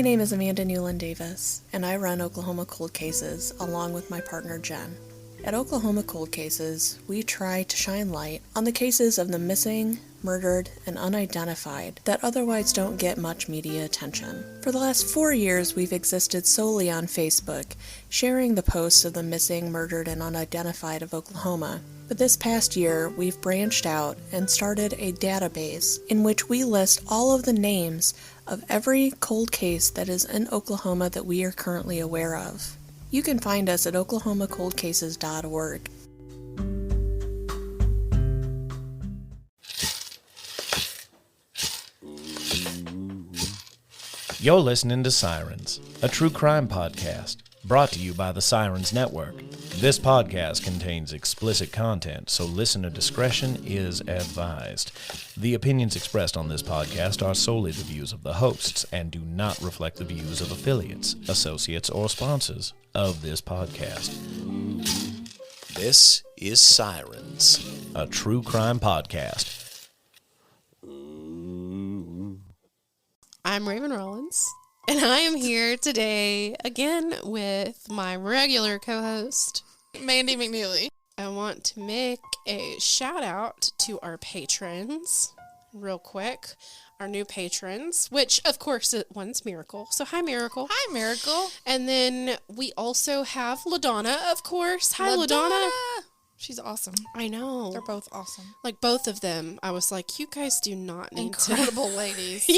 name is Amanda Newland Davis, and I run Oklahoma Cold Cases along with my partner Jen. At Oklahoma Cold Cases, we try to shine light on the cases of the missing, murdered, and unidentified that otherwise don't get much media attention. For the last 4 years, we've existed solely on Facebook, sharing the posts of the missing, murdered, and unidentified of Oklahoma. But this past year, we've branched out and started a database in which we list all of the names of every cold case that is in Oklahoma that we are currently aware of. You can find us at oklahomacoldcases.org. You're listening to Sirens, a true crime podcast, brought to you by the Sirens Network. This podcast contains explicit content, so listener discretion is advised. The opinions expressed on this podcast are solely the views of the hosts and do not reflect the views of affiliates, associates, or sponsors of this podcast. This is Sirens, a true crime podcast. I'm Raven Rollins, and I am here today again with my regular co-host, Mandy McNeely. I want to make a shout out to our patrons real quick. Our new patrons, which of course one's Miracle. So hi, Miracle. Hi, Miracle. And then we also have LaDonna, of course. Hi, LaDonna. She's awesome. I know. They're both awesome. Like both of them. I was like, you guys do not need Incredible ladies.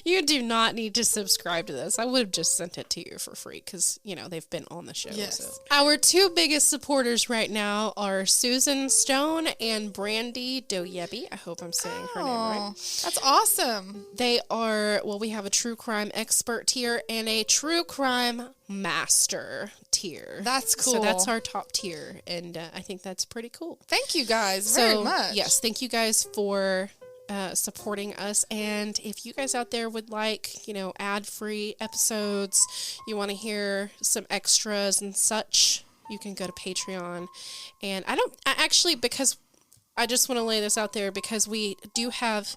You do not need to subscribe to this. I would have just sent it to you for free because, you know, they've been on the show. Yes. So. Our two biggest supporters right now are Susan Stone and Brandy Doyebi. I hope I'm saying her name right. That's awesome. They are, well, we have a true crime expert tier and a true crime master tier. That's cool. So that's our top tier, and I think that's pretty cool. Thank you guys very much. Yes, thank you guys for supporting us. And if you guys out there would like, you know, ad-free episodes, you want to hear some extras and such, you can go to Patreon. And because I just want to lay this out there because we do have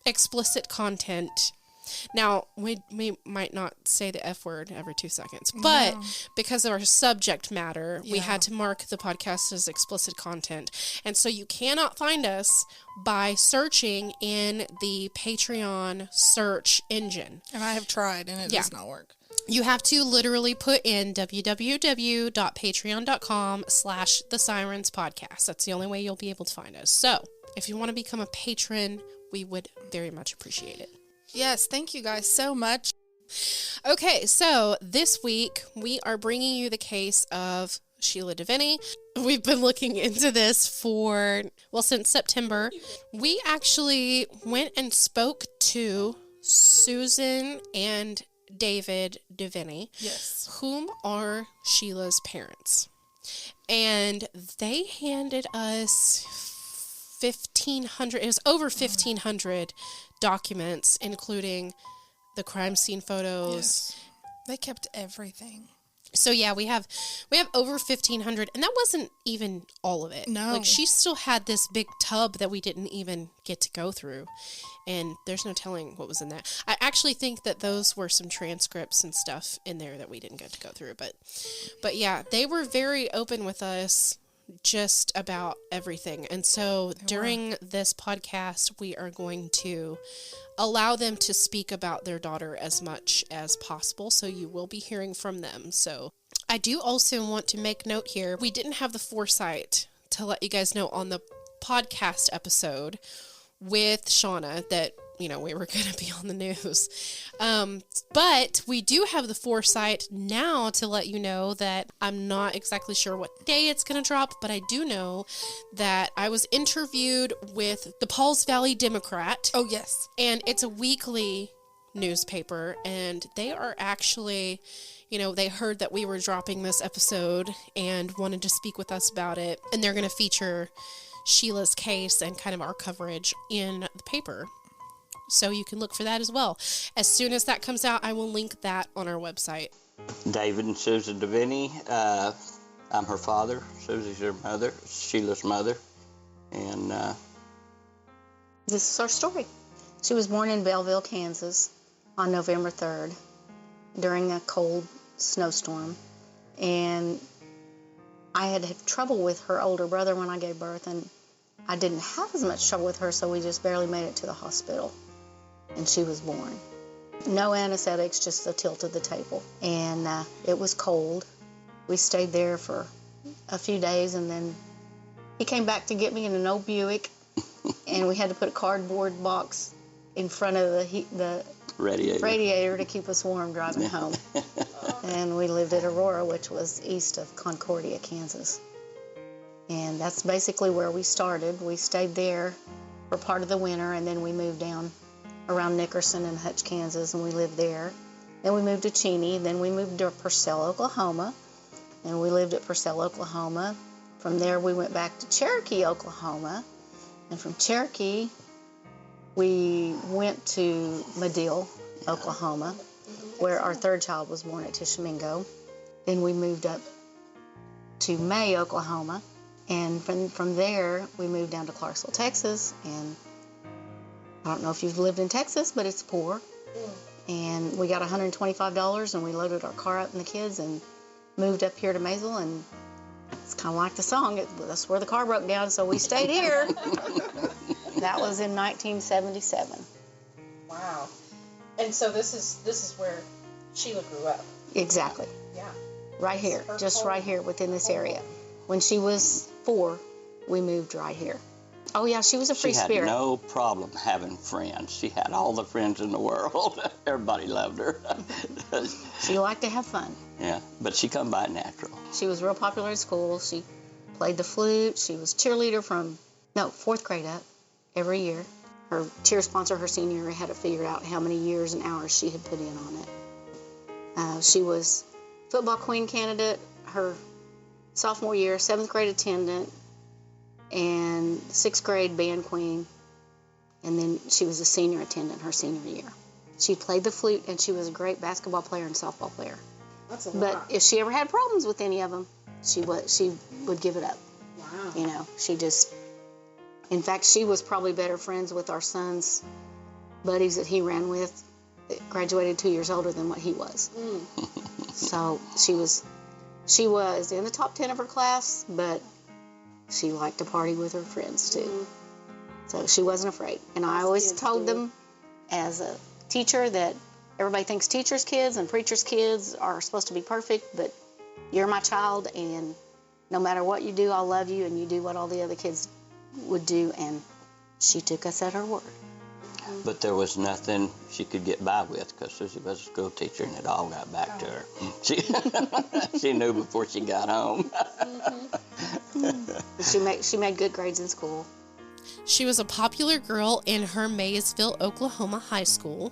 explicit content. Now, we might not say the F word every 2 seconds, but because of our subject matter, we had to mark the podcast as explicit content. And so you cannot find us by searching in the Patreon search engine. And I have tried, and it does not work. You have to literally put in www.patreon.com/thesirenspodcast. That's the only way you'll be able to find us. So, if you want to become a patron, we would very much appreciate it. Yes, thank you guys so much. Okay, so this week we are bringing you the case of Sheila Deviney. We've been looking into this since September. We actually went and spoke to Susan and David Deviney, yes, whom are Sheila's parents. And they handed us 1,500, it was over 1,500 documents, including the crime scene photos. Yes. They kept everything. So yeah, we have over 1,500, and that wasn't even all of it. No. Like, she still had this big tub that we didn't even get to go through, and there's no telling what was in that. I actually think that those were some transcripts and stuff in there that we didn't get to go through, but yeah, they were very open with us just about everything. And so during this podcast, we are going to allow them to speak about their daughter as much as possible. So you will be hearing from them. So I do also want to make note here. We didn't have the foresight to let you guys know on the podcast episode with Shauna that, you know, we were going to be on the news. But we do have the foresight now to let you know that I'm not exactly sure what day it's going to drop, but I do know that I was interviewed with the Pauls Valley Democrat. Oh, yes. And it's a weekly newspaper, and they are actually, you know, they heard that we were dropping this episode and wanted to speak with us about it, and they're going to feature Sheila's case and kind of our coverage in the paper. So you can look for that as well. As soon as that comes out, I will link that on our website. David and Susan Deviney. I'm her father. Susie's her mother. Sheila's mother. And this is our story. She was born in Belleville, Kansas on November 3rd. during a cold snowstorm. And I had trouble with her older brother when I gave birth, and I didn't have as much trouble with her, so we just barely made it to the hospital. And she was born. No anesthetics, just a tilt of the table. And it was cold. We stayed there for a few days, and then he came back to get me in an old Buick, and we had to put a cardboard box in front of the radiator to keep us warm driving home. And we lived at Aurora, which was east of Concordia, Kansas. And that's basically where we started. We stayed there for part of the winter, and then we moved down around Nickerson and Hutch, Kansas, and we lived there. Then we moved to Cheney. Then we moved to Purcell, Oklahoma, and we lived at Purcell, Oklahoma. From there, we went back to Cherokee, Oklahoma, and from Cherokee, we went to Madill, Oklahoma, where our third child was born at Tishomingo. Then we moved up to May, Oklahoma, and from there, we moved down to Clarksville, Texas, and I don't know if you've lived in Texas, but it's poor. And we got $125, and we loaded our car up and the kids and moved up here to Maysville, and it's kind of like the song. That's where the car broke down, so we stayed here. That was in 1977. Wow. And so this is where Sheila grew up. Exactly. Yeah. Right here, just right here within this area. When she was 4, we moved right here. Oh, yeah, she was a free spirit. She had no problem having friends. She had all the friends in the world. Everybody loved her. She liked to have fun. Yeah, but she come by natural. She was real popular at school. She played the flute. She was cheerleader from, 4th grade up every year. Her cheer sponsor her senior year had to figure out how many years and hours she had put in on it. She was football queen candidate her sophomore year, 7th grade attendant, and 6th grade band queen, and then she was a senior attendant her senior year. She played the flute, and she was a great basketball player and softball player. That's a lot. But if she ever had problems with any of them, she would give it up. Wow. In fact, she was probably better friends with our son's buddies that he ran with, that graduated 2 years older than what he was. So she was in the top 10 of her class, but she liked to party with her friends too. So she wasn't afraid. And I always told them as a teacher that everybody thinks teachers' kids and preachers' kids are supposed to be perfect, but you're my child, and no matter what you do, I'll love you, and you do what all the other kids would do. And she took us at her word. But there was nothing she could get by with, because Susie was a school teacher, and it all got back to her. She knew before she got home. She made good grades in school. She was a popular girl in her Maysville, Oklahoma high school.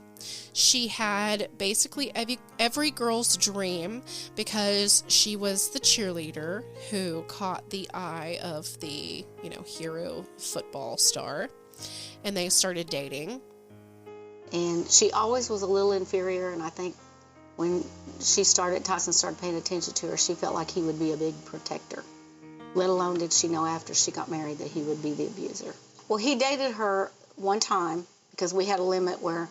She had basically every girl's dream, because she was the cheerleader who caught the eye of the, hero football star, and they started dating. And she always was a little inferior, and I think when Tyson started paying attention to her, she felt like he would be a big protector. Let alone did she know after she got married that he would be the abuser. Well, he dated her one time, because we had a limit where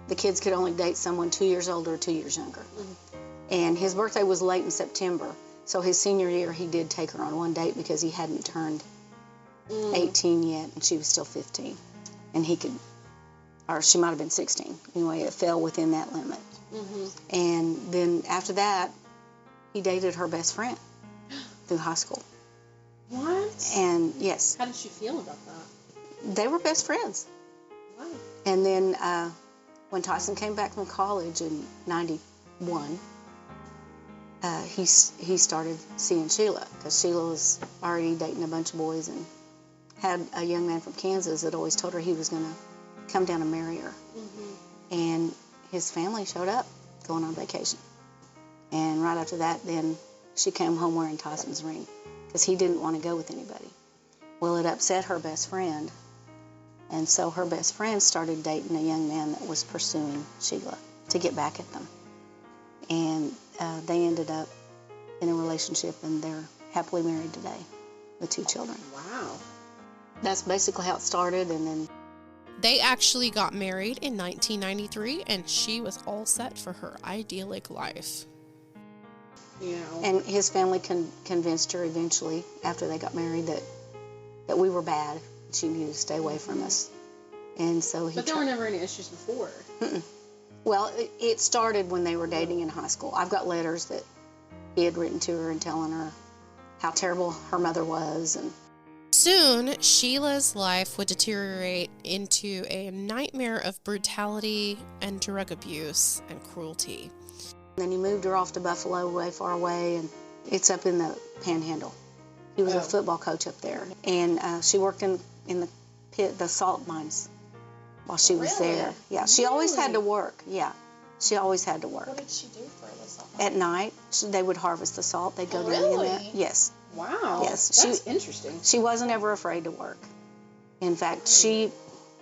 the kids could only date someone 2 years older or 2 years younger. And his birthday was late in September, so his senior year he did take her on one date because he hadn't turned 18 yet, and she was still 15. And she might have been 16. Anyway, it fell within that limit. And then after that, he dated her best friend through high school. What? And yes. How did she feel about that? They were best friends. Wow. And then when Tyson came back from college in 91, he started seeing Sheila, because Sheila was already dating a bunch of boys and had a young man from Kansas that always told her he was going to come down and marry her. And his family showed up going on vacation. And right after that, then she came home wearing Tyson's ring, because he didn't want to go with anybody. Well, it upset her best friend, and so her best friend started dating a young man that was pursuing Sheila to get back at them. And they ended up in a relationship, and they're happily married today with 2 children. Wow. That's basically how it started, and then They actually got married in 1993, and she was all set for her idyllic life. And his family convinced her eventually, after they got married, that we were bad. She needed to stay away from us. And so But there were never any issues before. Mm-mm. Well, it started when they were dating in high school. I've got letters that he had written to her and telling her how terrible her mother was. And soon, Sheila's life would deteriorate into a nightmare of brutality and drug abuse and cruelty. Then he moved her off to Buffalo, way far away, and it's up in the Panhandle. He was a football coach up there, and she worked in the salt mines while she was there. Yeah, she always had to work. Yeah, she always had to work. What did she do for the salt? At night, they would harvest the salt. They'd go down in there. Yes. Wow. Yes. That's interesting. She wasn't ever afraid to work. In fact,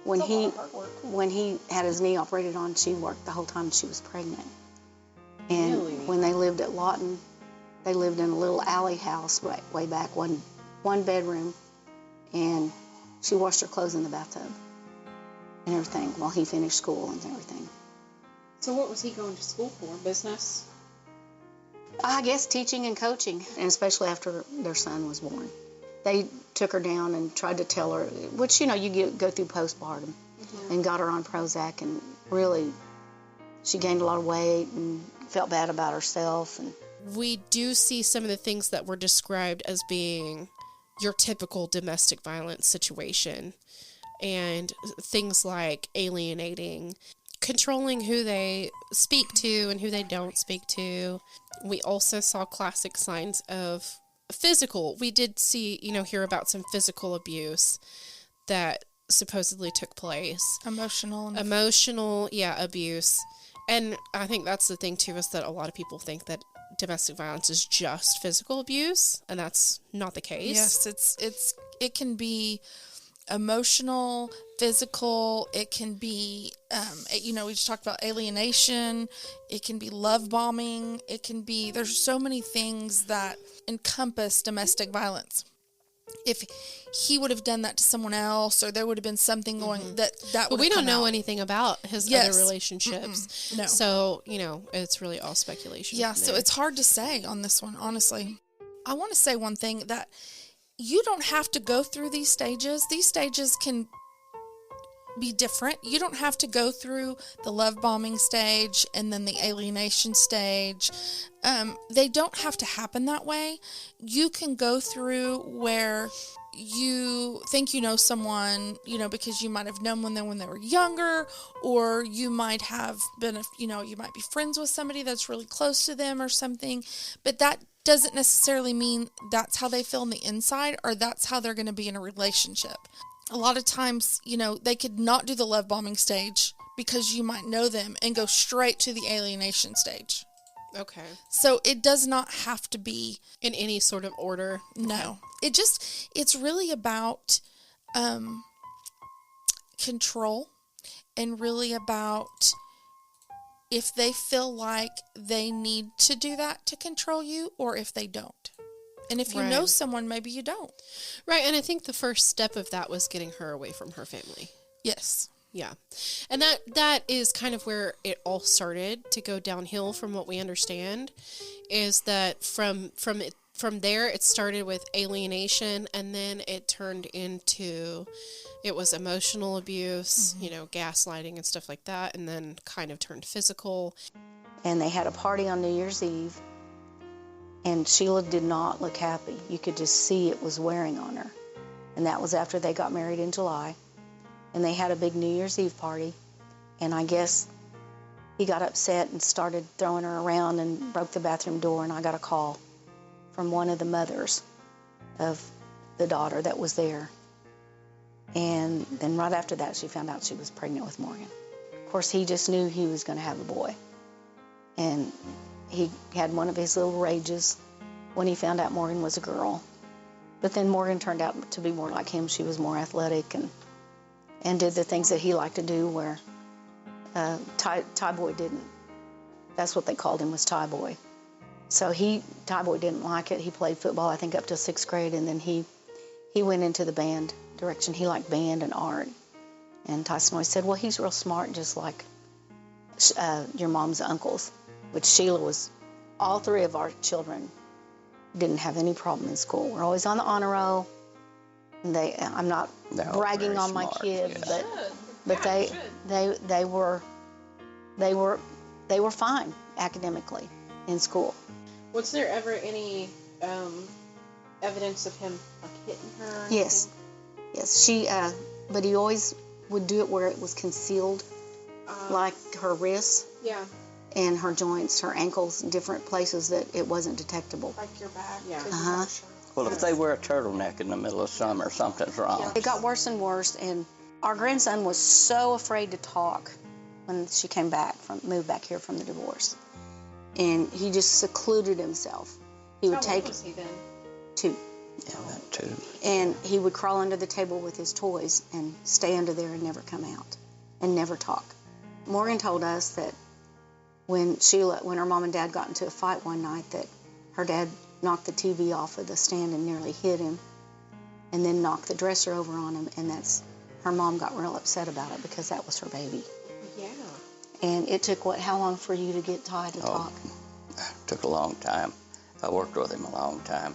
when he had his knee operated on, she worked the whole time she was pregnant. And Really? when they lived at Lawton, they lived in a little alley house way back, one bedroom, and she washed her clothes in the bathtub and everything while he finished school and everything. So what was he going to school for? Business? I guess teaching and coaching, and especially after their son was born. They took her down and tried to tell her, which, you go through postpartum, and got her on Prozac, and really, she gained a lot of weight and felt bad about herself. And we do see some of the things that were described as being your typical domestic violence situation, and things like alienating, controlling who they speak to and who they don't speak to. We also saw classic signs of physical. We did see, hear about some physical abuse that supposedly took place. Emotional, abuse. And I think that's the thing, too, is that a lot of people think that domestic violence is just physical abuse, and that's not the case. Yes, it can be emotional, physical. It can be, we just talked about alienation. It can be love bombing. It can be, there's so many things that encompass domestic violence. If he would have done that to someone else, or there would have been something going that but we don't know anything about his other relationships. Mm-mm. No. So, it's really all speculation. Yeah, so it's hard to say on this one, honestly. I want to say one thing, that you don't have to go through these stages. These stages can be different. You don't have to go through the love bombing stage and then the alienation stage. They don't have to happen that way. You can go through where you think you know someone, because you might have known them when they were younger, or you might have been, you might be friends with somebody that's really close to them or something, but that doesn't necessarily mean that's how they feel on the inside, or that's how they're going to be in a relationship. A lot of times, they could not do the love bombing stage because you might know them and go straight to the alienation stage. Okay. So it does not have to be in any sort of order. No. It's really about control, and really about if they feel like they need to do that to control you, or if they don't. And if you know someone, maybe you don't. Right, and I think the first step of that was getting her away from her family. Yes. Yeah. And that is kind of where it all started to go downhill, from what we understand, is that from there it started with alienation, and then it turned into, it was emotional abuse, gaslighting and stuff like that, and then kind of turned physical. And they had a party on New Year's Eve, and Sheila did not look happy. You could just see it was wearing on her. And that was after they got married in July. And they had a big New Year's Eve party. And I guess he got upset and started throwing her around and broke the bathroom door. And I got a call from one of the mothers of the daughter that was there. And then right after that, she found out she was pregnant with Morgan. Of course, he just knew he was going to have a boy. And he had one of his little rages when he found out Morgan was a girl. But then Morgan turned out to be more like him. She was more athletic and did the things that he liked to do, where Ty Boy didn't. That's what they called him, was Ty Boy. So Ty Boy didn't like it. He played football, I think, up to 6th grade, and then he went into the band direction. He liked band and art. And Tyson always said, well, he's real smart, just like your mom's uncles, which Sheila was, all three of our children didn't have any problem in school. We're always on the honor roll. And I'm not bragging on my kids, but they were fine academically in school. Was there ever any evidence of him like hitting her? Or Yes. She, but he always would do it where it was concealed, like her wrists. Yeah. And her joints, her ankles, different places that it wasn't detectable. Like your back. Yeah. Well, if they wear a turtleneck in the middle of summer, something's wrong. It got worse and worse, and our grandson was so afraid to talk when she moved back here from the divorce. And he just secluded himself. He would How old was he then? 2. Yeah, that too. And he would crawl under the table with his toys and stay under there and never come out and never talk. Morgan told us that when her mom and dad got into a fight one night, that her dad knocked the TV off of the stand and nearly hit him, and then knocked the dresser over on him, and her mom got real upset about it because that was her baby. Yeah. And it took, how long for you to get Ty to talk? It took a long time. I worked with him a long time.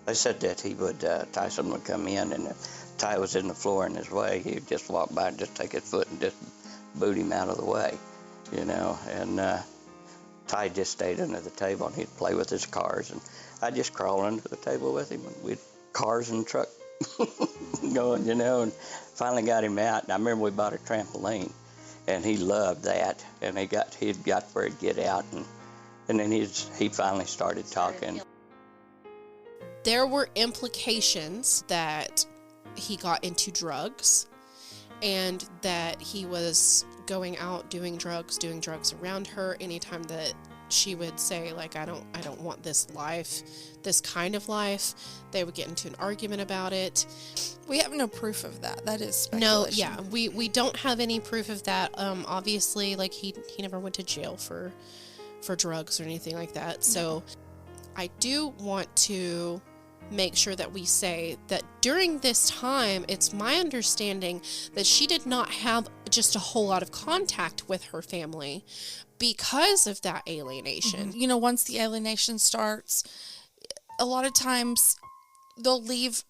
They said that Tyson would come in, and if Ty was in the floor in his way, he'd just walk by and just take his foot and just boot him out of the way, and Ty just stayed under the table, and he'd play with his cars, and I'd just crawl under the table with him, and we'd cars and truck going, and finally got him out. And I remember we bought a trampoline, and he loved that, and he'd got where he'd get out, and then he finally started talking. There were implications that he got into drugs, and that he was going out doing drugs around her. Anytime that she would say, like, I don't want this life, this kind of life, they would get into an argument about it. We have no proof of that. That is speculation. No, yeah, we don't have any proof of that. Obviously, like, he never went to jail for drugs or anything like that. So I do want to make sure that we say that during this time, it's my understanding that she did not have just a whole lot of contact with her family because of that alienation. Mm-hmm. Once the alienation starts, a lot of times they'll leave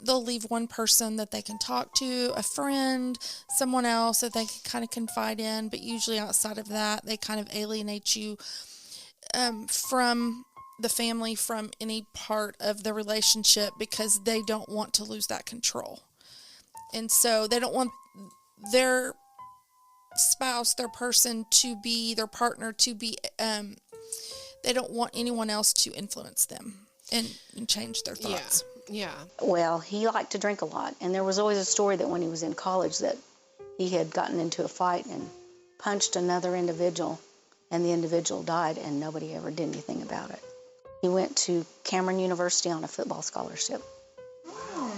one person that they can talk to, a friend, someone else that they can kind of confide in, but usually outside of that, they kind of alienate you from the family, from any part of the relationship, because they don't want to lose that control. And so they don't want their spouse, their person to be, their partner to be, they don't want anyone else to influence them and change their thoughts. Yeah. Well, he liked to drink a lot, and there was always a story that when he was in college that he had gotten into a fight and punched another individual, and the individual died, and nobody ever did anything about it. He went to Cameron University on a football scholarship. Wow.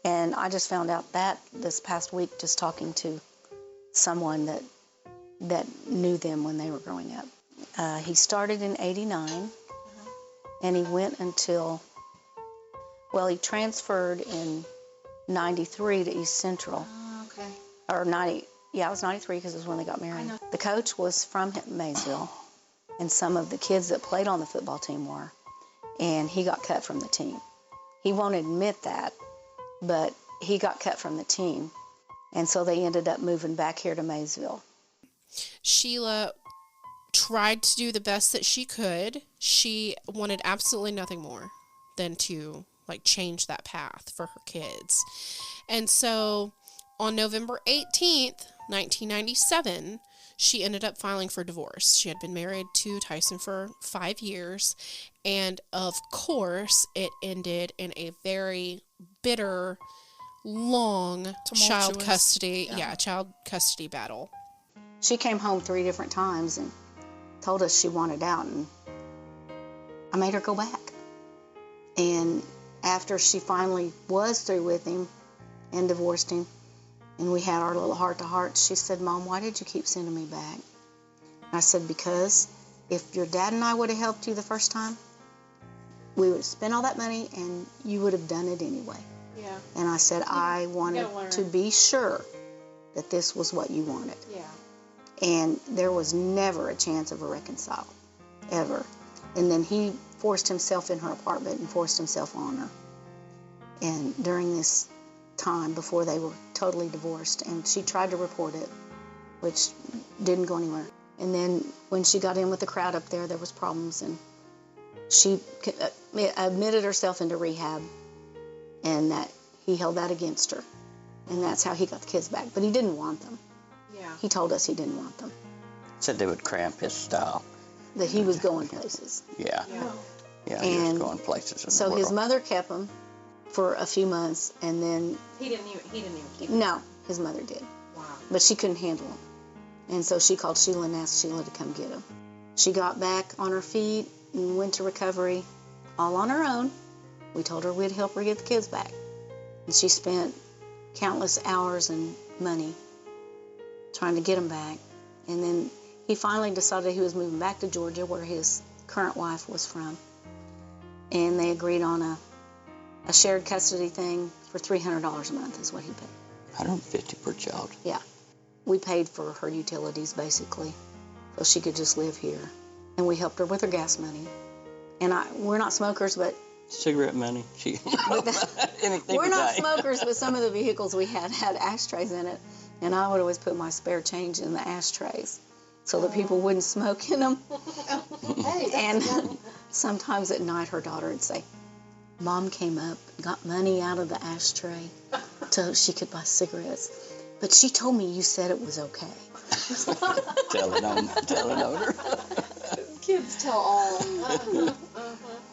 And I just found out that this past week, just talking to someone that knew them when they were growing up. He started in 89, and he went until, he transferred in 93 to East Central. Oh, okay. Or 90, it was 93 because it was when they got married. The coach was from Maysville, and some of the kids that played on the football team were, and he got cut from the team. He won't admit that, but he got cut from the team, and so they ended up moving back here to Maysville. Sheila tried to do the best that she could. She wanted absolutely nothing more than to, change that path for her kids. And so on November 18th, 1997, she ended up filing for divorce. She had been married to Tyson for 5 years, and of course, it ended in a very bitter, long child custody battle. She came home 3 different times and told us she wanted out, and I made her go back. And after she finally was through with him and divorced him, and we had our little heart-to-heart, she said, "Mom, why did you keep sending me back?" And I said, "Because if your dad and I would have helped you the first time, we would have spent all that money and you would have done it anyway." Yeah. And I said, I wanted to be sure that this was what you wanted. Yeah. And there was never a chance of a reconcile, ever. And then he forced himself in her apartment and forced himself on her. And during this time, before they were totally divorced, and she tried to report it, which didn't go anywhere. And then when she got in with the crowd up there was problems, and she admitted herself into rehab, and that he held that against her. And that's how he got the kids back. But he didn't want them. Yeah. He told us he didn't want them. Said they would cramp his style. That he was going places. Yeah. Yeah. Yeah, he was going places in so the world. his mother kept him for a few months, and then... He didn't even keep him. No, his mother did. Wow. But she couldn't handle him. And so she called Sheila and asked Sheila to come get him. She got back on her feet and went to recovery all on her own. We told her we'd help her get the kids back. And she spent countless hours and money trying to get them back. And then he finally decided he was moving back to Georgia, where his current wife was from. And they agreed on a shared custody thing for $300 a month is what he paid. $150 per child. Yeah. We paid for her utilities, basically, so she could just live here. And we helped her with her gas money. And we're not smokers, but... Cigarette money. We're not smokers, but some of the vehicles we had ashtrays in it. And I would always put my spare change in the ashtrays so that people wouldn't smoke in them. And sometimes at night her daughter would say, Mom came up and got money out of the ashtray so she could buy cigarettes. But she told me you said it was okay. Telling on her. Kids tell all.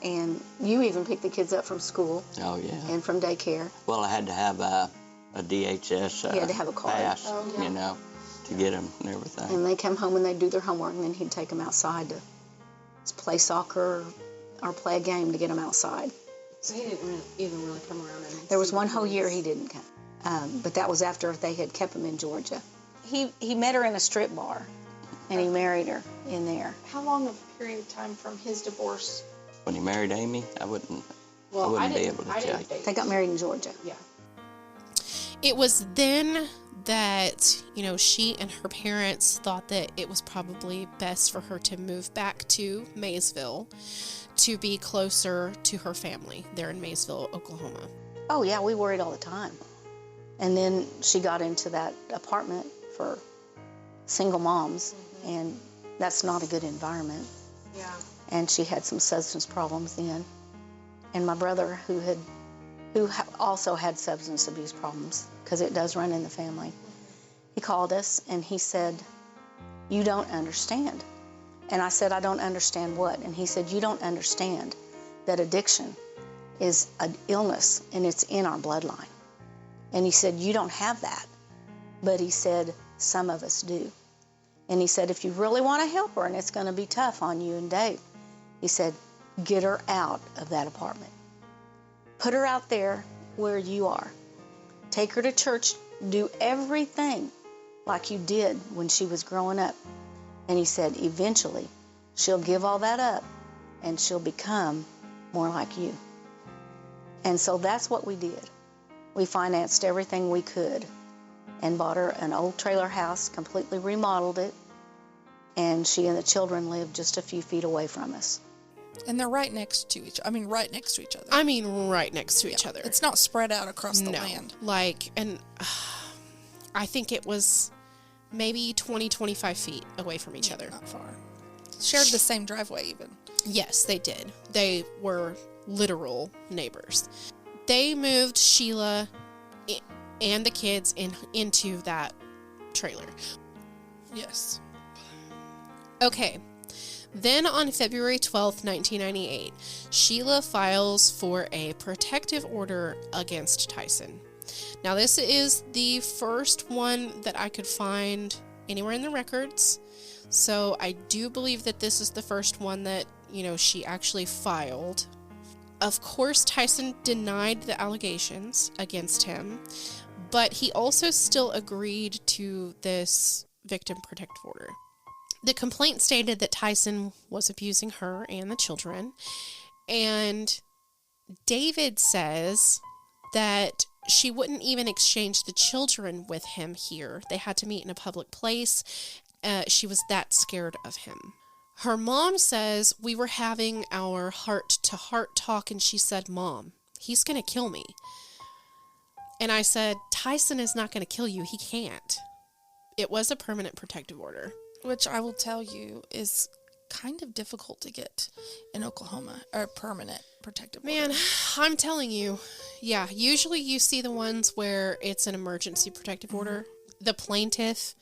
And you even picked the kids up from school. Oh, yeah. And from daycare. Well, I had to have a DHS you had to have a card. pass, to get them and everything. And they come home and they'd do their homework, and then he'd take them outside to play soccer or play a game to get them outside. So he didn't even really come around and... There was one whole year he didn't come. But that was after they had kept him in Georgia. He met her in a strip bar, and he married her in there. How long of a period of time from his divorce? When he married Amy, I wouldn't be able to tell you. They got married in Georgia. Yeah. It was then that, she and her parents thought that it was probably best for her to move back to Maysville to be closer to her family there in Maysville, Oklahoma. Oh, yeah, we worried all the time. And then she got into that apartment for single moms, and that's not a good environment. Yeah. And she had some substance problems then. And my brother, who also had substance abuse problems, because it does run in the family, he called us and he said, "You don't understand." And I said, "I don't understand what?" And he said, "You don't understand that addiction is an illness and it's in our bloodline." And he said, "You don't have that." But he said, "Some of us do." And he said, "If you really want to help her, and it's going to be tough on you and Dave," he said, "get her out of that apartment. Put her out there where you are. Take her to church. Do everything like you did when she was growing up." And he said, "Eventually, she'll give all that up, and she'll become more like you." And so that's what we did. We financed everything we could and bought her an old trailer house, completely remodeled it, and she and the children lived just a few feet away from us. And they're right next to each other. right next to each other. Right next to each other. It's not spread out across the land. I think it was maybe 20, 25 feet away from each other. Not far. Shared the same driveway even. Yes, they did. They were literal neighbors. They moved Sheila and the kids into that trailer. Yes. Okay. Then on February 12th, 1998, Sheila files for a protective order against Tyson. Now, this is the first one that I could find anywhere in the records. So I do believe that this is the first one that, she actually filed. Of course, Tyson denied the allegations against him, but he also still agreed to this victim protective order. The complaint stated that Tyson was abusing her and the children, and David says that she wouldn't even exchange the children with him here. They had to meet in a public place. She was that scared of him. Her mom says we were having our heart-to-heart talk, and she said, "Mom, he's going to kill me." And I said, "Tyson is not going to kill you. He can't." It was a permanent protective order. Which I will tell you is kind of difficult to get in Oklahoma, or permanent protective order. Man, I'm telling you, yeah, usually you see the ones where it's an emergency protective order. The plaintiff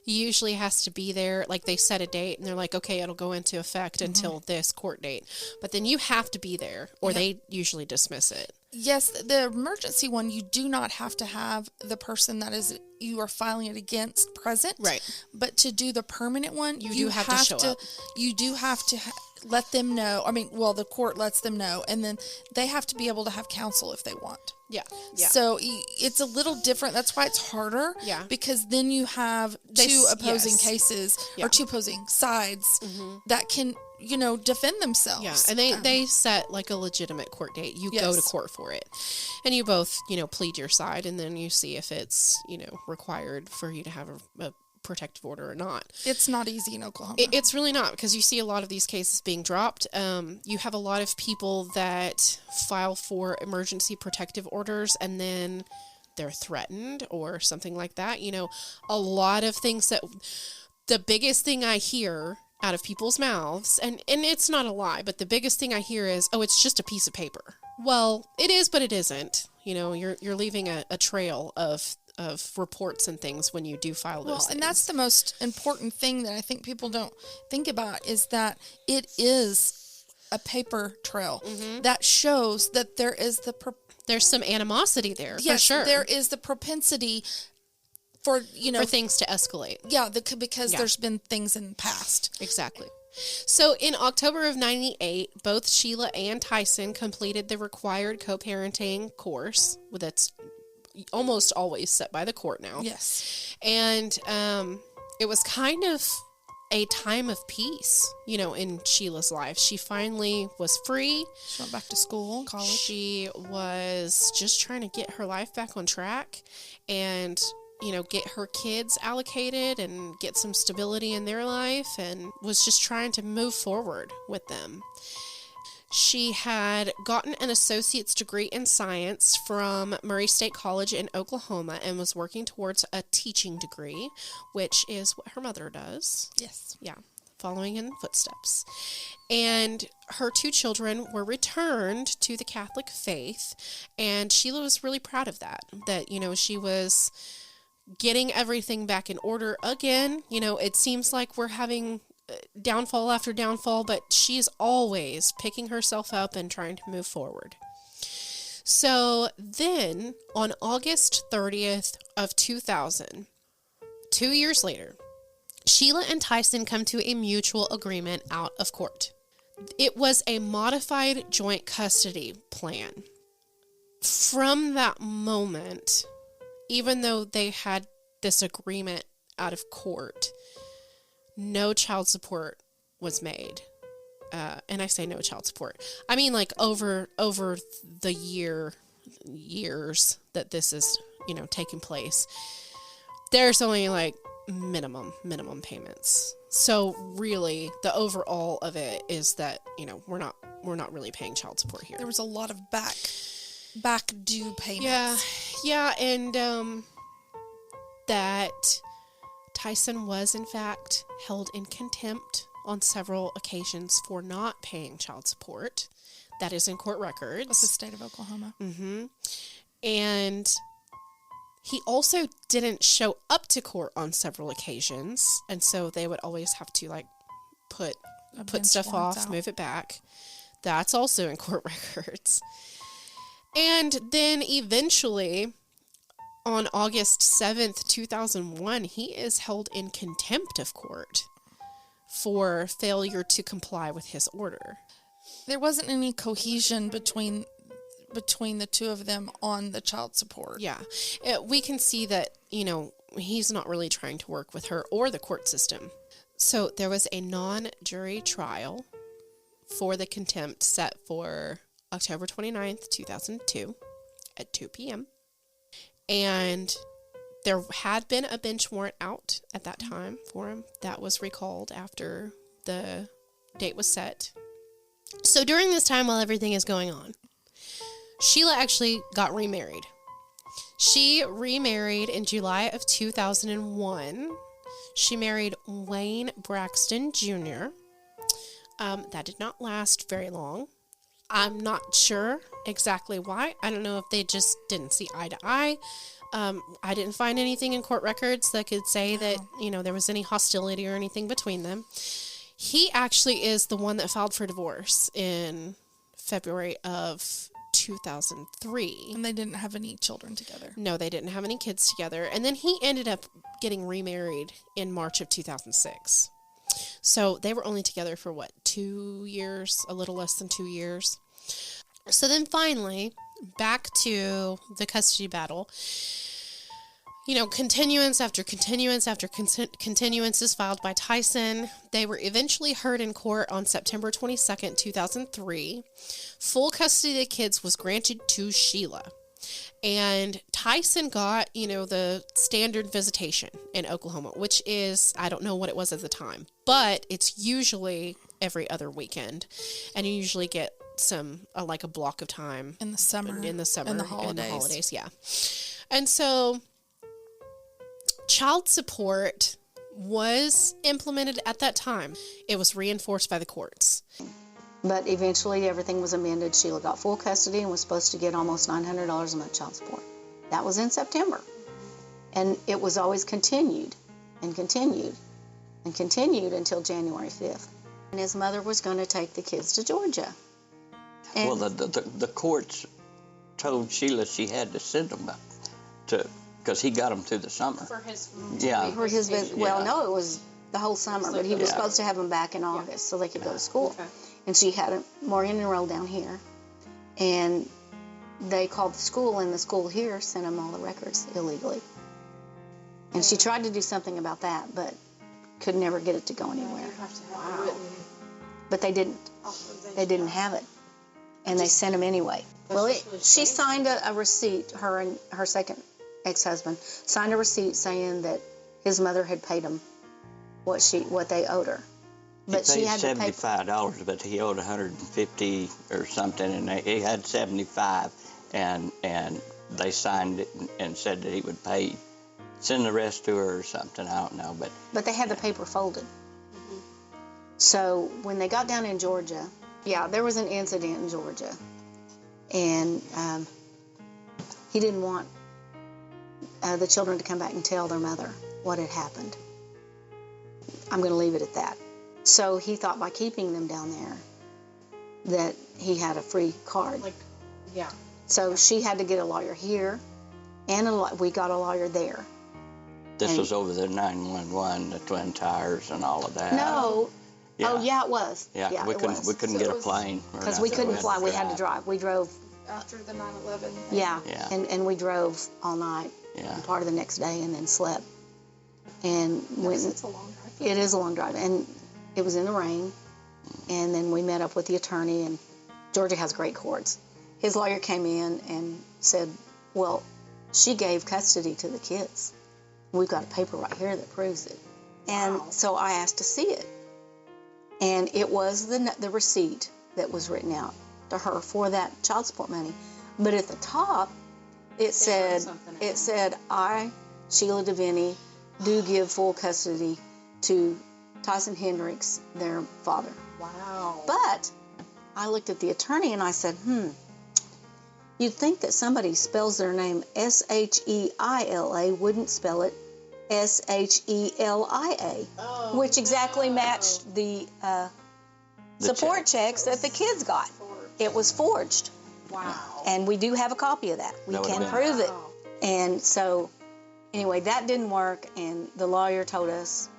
usually has to be there, like they set a date and they're like, okay, it'll go into effect until this court date. But then you have to be there, or they usually dismiss it. Yes, the emergency one, you do not have to have the person that is you are filing it against present. Right. But to do the permanent one, You do have to show up. You do have to let them know. I mean, well, the court lets them know, and then they have to be able to have counsel if they want. Yeah. Yeah. So it's a little different. That's why it's harder. Yeah. Because then you have two opposing cases Yeah. or two opposing sides that can, defend themselves. Yeah, and they set like a legitimate court date. You go to court for it, and you both, plead your side, and then you see if it's, required for you to have a protective order or not. It's not easy in Oklahoma. It's really not, because you see a lot of these cases being dropped. You have a lot of people that file for emergency protective orders, and then they're threatened or something like that. A lot of things that the biggest thing I hear out of people's mouths, and it's not a lie, but the biggest thing I hear is, "Oh, it's just a piece of paper." Well, it is, but it isn't. You're leaving a trail of reports and things when you do file those things. And that's the most important thing that I think people don't think about, is that it is a paper trail that shows that there is there's some animosity there, yes, for sure. There is the propensity for things to escalate. Yeah, because there's been things in the past. Exactly. So in October of 98, both Sheila and Tyson completed the required co-parenting course that's almost always set by the court now. Yes. And it was kind of a time of peace, in Sheila's life. She finally was free. She went back to school, college. She was just trying to get her life back on track and, get her kids allocated and get some stability in their life, and was just trying to move forward with them. She had gotten an associate's degree in science from Murray State College in Oklahoma and was working towards a teaching degree, which is what her mother does. Yes. Yeah, following in footsteps. And her two children were returned to the Catholic faith, and Sheila was really proud of that, she was getting everything back in order again. It seems like we're having downfall after downfall, but she's always picking herself up and trying to move forward. So then, on August 30th of 2000, 2 years later, Sheila and Tyson come to a mutual agreement out of court. It was a modified joint custody plan. From that moment, even though they had this agreement out of court, no child support was made. And I say no child support, I mean like over the years that this is, taking place, there's only like minimum payments. So really the overall of it is that, we're not really paying child support here. There was a lot of back due payments. Yeah, and that Tyson was, in fact, held in contempt on several occasions for not paying child support. That is in court records. With the state of Oklahoma. Mm-hmm. And he also didn't show up to court on several occasions, and so they would always have to, put stuff off, move it back. That's also in court records. And then eventually, on August 7th, 2001, he is held in contempt of court for failure to comply with his order. There wasn't any cohesion between the two of them on the child support. Yeah. We can see that, he's not really trying to work with her or the court system. So there was a non-jury trial for the contempt set for October 29th, 2002 at 2 p.m. And there had been a bench warrant out at that time for him. That was recalled after the date was set. So during this time, while everything is going on, Sheila actually got remarried. She remarried in July of 2001. She married Wayne Braxton Jr. That did not last very long. I'm not sure exactly why. I don't know if they just didn't see eye to eye. I didn't find anything in court records that could say that, there was any hostility or anything between them. He actually is the one that filed for divorce in February of 2003. And they didn't have any children together. No, they didn't have any kids together. And then he ended up getting remarried in March of 2006. So they were only together for 2 years, a little less than 2 years. So then finally, back to the custody battle. Continuance after continuance after continuance is filed by Tyson. They were eventually heard in court on September 22nd, 2003. Full custody of the kids was granted to Sheila. And Tyson got, the standard visitation in Oklahoma, which is, I don't know what it was at the time, but it's usually every other weekend. And you usually get some, like a block of time. In the summer. And the holidays. Yeah. And so child support was implemented at that time. It was reinforced by the courts. But eventually everything was amended. Sheila got full custody and was supposed to get almost $900 a month child support. That was in September. And it was always continued and continued and continued until January 5th. And his mother was going to take the kids to Georgia. And well, the courts told Sheila she had to send them back because he got them through the summer. For his for his well, Yeah. no, it was the whole summer, but he was supposed to have them back in August so they could go to school. Okay. And she had Morgan enrolled down here, and they called the school, and the school here sent them all the records illegally. And she tried to do something about that, but could never get it to go anywhere. But they didn't. They didn't have it, and they sent them anyway. Well, she signed a receipt. Her and her second ex-husband signed a receipt saying that his mother had paid him what they owed her. But he she paid had to pay $75, but he owed $150 or something, and he had $75, and they signed it and said that he would send the rest to her or something. I don't know, But they had the paper folded. So when they got down in Georgia, there was an incident in Georgia, and he didn't want the children to come back and tell their mother what had happened. I'm going to leave it at that. So he thought by keeping them down there that he had a free card. So she had to get a lawyer here, and we got a lawyer there. this was over the 911, the Twin Tires, and all of that. No. Yeah. Oh, yeah, it was. Yeah, we couldn't get a plane. Because we couldn't fly. We had to drive. We drove. After the 9/11. Yeah. Yeah. And we drove all night. Yeah. Part of the next day, and then slept. And went. It's a long drive. It is a long drive, and it was in the rain. And then we met up with the attorney, and Georgia has great courts. His lawyer came in and said, well, she gave custody to the kids. We've got a paper right here that proves it. And so I asked to see it. And it was the receipt that was written out to her for that child support money. But at the top, it said, I, Sheila Deviney, do give full custody to Tyson Hendricks, their father. Wow. But I looked at the attorney and I said, you'd think that somebody spells their name S-H-E-I-L-A wouldn't spell it S-H-E-L-I-A, which exactly matched the support checks that the kids got. It was forged. Wow. And we do have a copy of that. We can prove it. And so, anyway, that didn't work, and the lawyer told us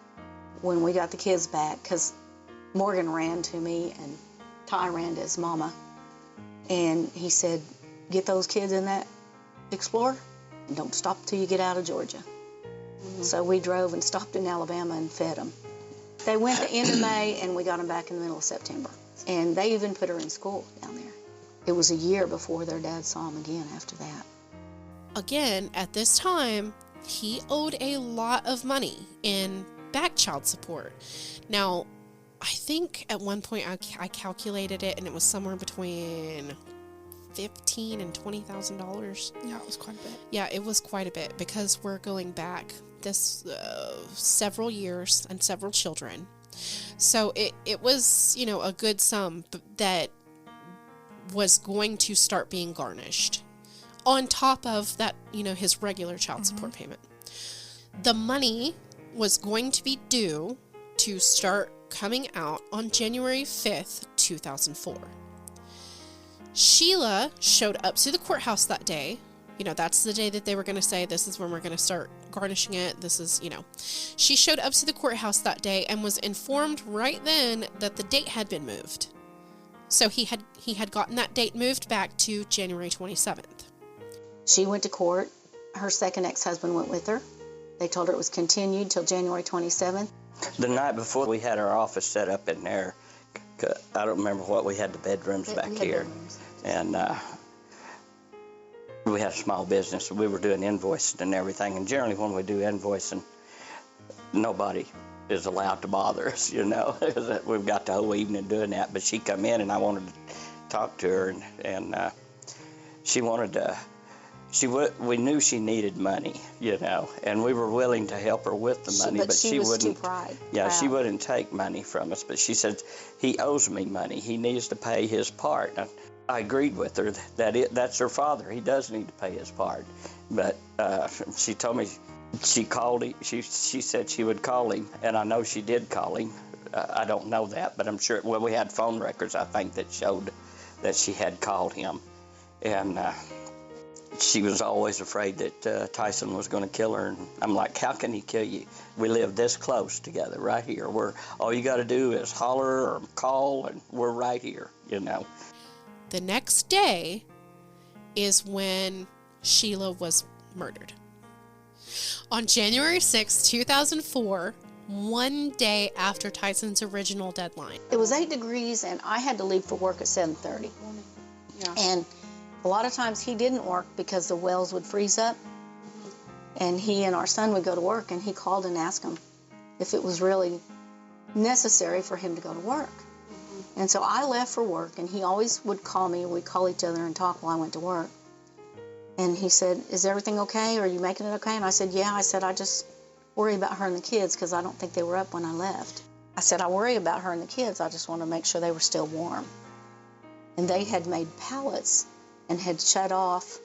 when we got the kids back, because Morgan ran to me and Ty ran to his mama, and he said, get those kids in that Explorer and don't stop till you get out of Georgia. Mm-hmm. So we drove and stopped in Alabama and fed them. They went the end of May, and we got them back in the middle of September. And they even put her in school down there. It was a year before their dad saw them again after that. again, at this time, he owed a lot of money in back child support. Now, I think at one point I calculated it, and it was somewhere between $15,000 and $20,000. Yeah, it was quite a bit. Yeah, it was quite a bit, because we're going back this several years and several children. So it was, a good sum that was going to start being garnished on top of that, his regular child support payment. The money was going to be due to start coming out on January 5th, 2004. Sheila showed up to the courthouse that day. That's the day that they were going to say, this is when we're going to start garnishing it. This is, She showed up to the courthouse that day and was informed right then that the date had been moved. So he had gotten that date moved back to January 27th. She went to court. Her second ex-husband went with her. They told her it was continued till January 27th. The night before, we had our office set up in there. I don't remember what, we had the bedrooms back here. And we had a small business. We were doing invoicing and everything. And generally when we do invoicing, nobody is allowed to bother us, We've got the whole evening doing that. But she come in and I wanted to talk to her. And she wanted to... we knew she needed money, and we were willing to help her with the money, but she was wouldn't. Too proud. She wouldn't take money from us. But she said, he owes me money. He needs to pay his part. And I agreed with her that that's her father. He does need to pay his part. But she told me she called him. She said she would call him, and I know she did call him. I don't know that, but I'm sure. Well, we had phone records, I think, that showed that she had called him, and. She was always afraid that Tyson was going to kill her. And I'm like, how can he kill you? We live this close together right here. All you got to do is holler or call, and we're right here, The next day is when Sheila was murdered. On January 6, 2004, one day after Tyson's original deadline. It was 8 degrees, and I had to leave for work at 7:30. Yeah. And a lot of times he didn't work because the wells would freeze up, and he and our son would go to work, and he called and asked him if it was really necessary for him to go to work. And so I left for work, and he always would call me. We'd call each other and talk while I went to work. And he said, is everything okay? Are you making it okay? And I said, yeah. I said, I just worry about her and the kids because I don't think they were up when I left. I said, I worry about her and the kids. I just want to make sure they were still warm. And they had made pallets and had shut off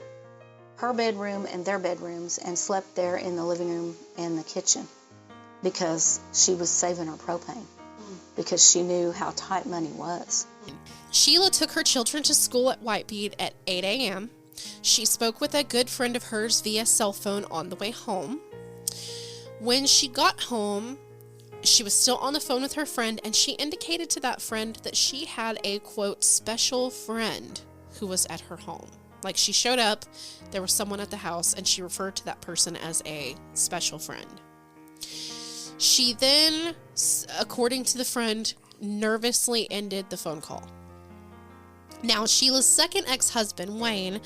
her bedroom and their bedrooms and slept there in the living room and the kitchen because she was saving her propane because she knew how tight money was. Sheila took her children to school at Whitebead at 8 a.m. She spoke with a good friend of hers via cell phone on the way home. When she got home, she was still on the phone with her friend, and she indicated to that friend that she had a, quote, special friend who was at her home. Like, she showed up, there was someone at the house, and she referred to that person as a special friend. She then, according to the friend, nervously ended the phone call. Now, Sheila's second ex-husband, Wayne,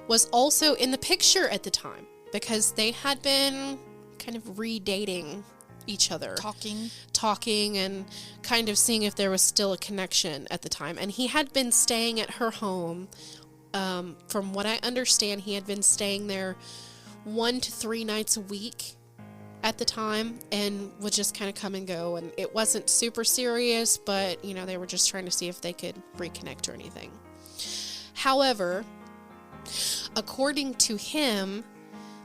was also in the picture at the time because they had been kind of redating each other. Talking and kind of seeing if there was still a connection at the time. And he had been staying at her home. From what I understand, he had been staying there 1 to 3 nights a week at the time and would just kind of come and go. And it wasn't super serious, but, they were just trying to see if they could reconnect or anything. However, according to him,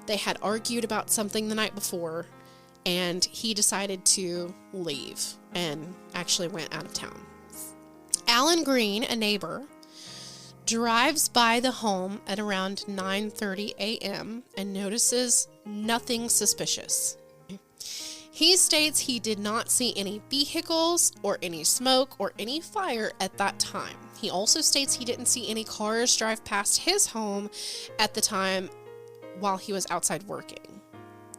they had argued about something the night before, and he decided to leave and actually went out of town. Alan Green, a neighbor, drives by the home at around 9:30 a.m. and notices nothing suspicious. He states he did not see any vehicles or any smoke or any fire at that time. He also states he didn't see any cars drive past his home at the time while he was outside working.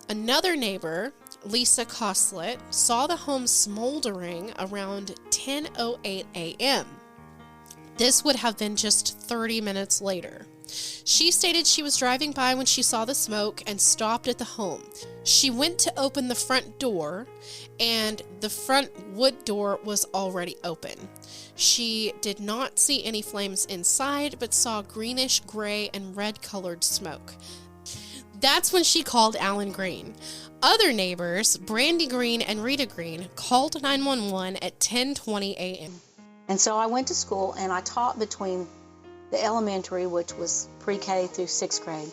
Another neighbor, Lisa Costlett, saw the home smoldering around 10:08 a.m. This would have been just 30 minutes later. She stated she was driving by when she saw the smoke and stopped at the home. She went to open the front door, and the front wood door was already open. She did not see any flames inside, but saw greenish, gray, and red-colored smoke. That's when she called Alan Green. Other neighbors, Brandy Green and Rita Green, called 911 at 10:20 a.m. And so I went to school, and I taught between the elementary, which was pre-K through 6th grade,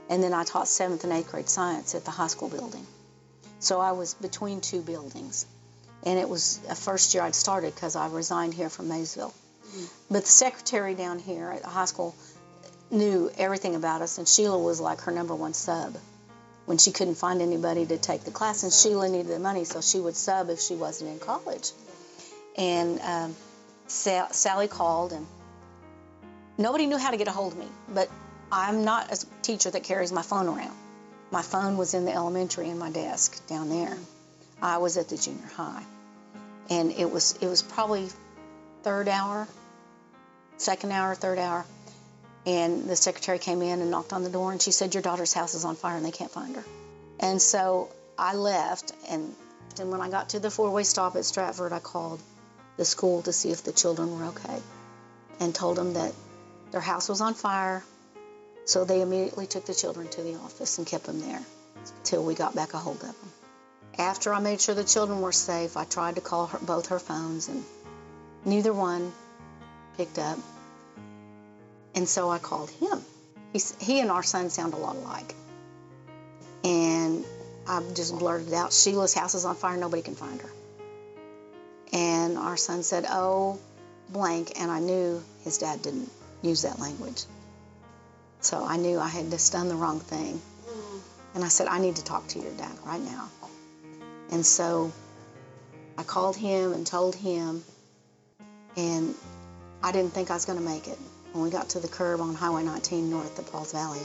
and then I taught 7th and 8th grade science at the high school building. So I was between two buildings. And it was the first year I'd started because I resigned here from Maysville. But the secretary down here at the high school knew everything about us, and Sheila was like her number one sub when she couldn't find anybody to take the class, and Sheila needed the money, so she would sub if she wasn't in college. And Sally called, and nobody knew how to get a hold of me, but I'm not a teacher that carries my phone around. My phone was in the elementary in my desk down there. I was at the junior high, and it was probably third hour, and the secretary came in and knocked on the door, and she said, "Your daughter's house is on fire and they can't find her." And so I left, and when I got to the four-way stop at Stratford, I called the school to see if the children were okay, and told them that their house was on fire. So they immediately took the children to the office and kept them there till we got back a hold of them. After I made sure the children were safe, I tried to call both her phones, and neither one picked up. And so I called him. He and our son sound a lot alike. And I just blurted out, "Sheila's house is on fire, nobody can find her." And our son said, "Oh, blank," and I knew his dad didn't use that language. So I knew I had just done the wrong thing. And I said, "I need to talk to your dad right now." And so I called him and told him, and I didn't think I was going to make it. When we got to the curb on Highway 19 north of Pauls Valley,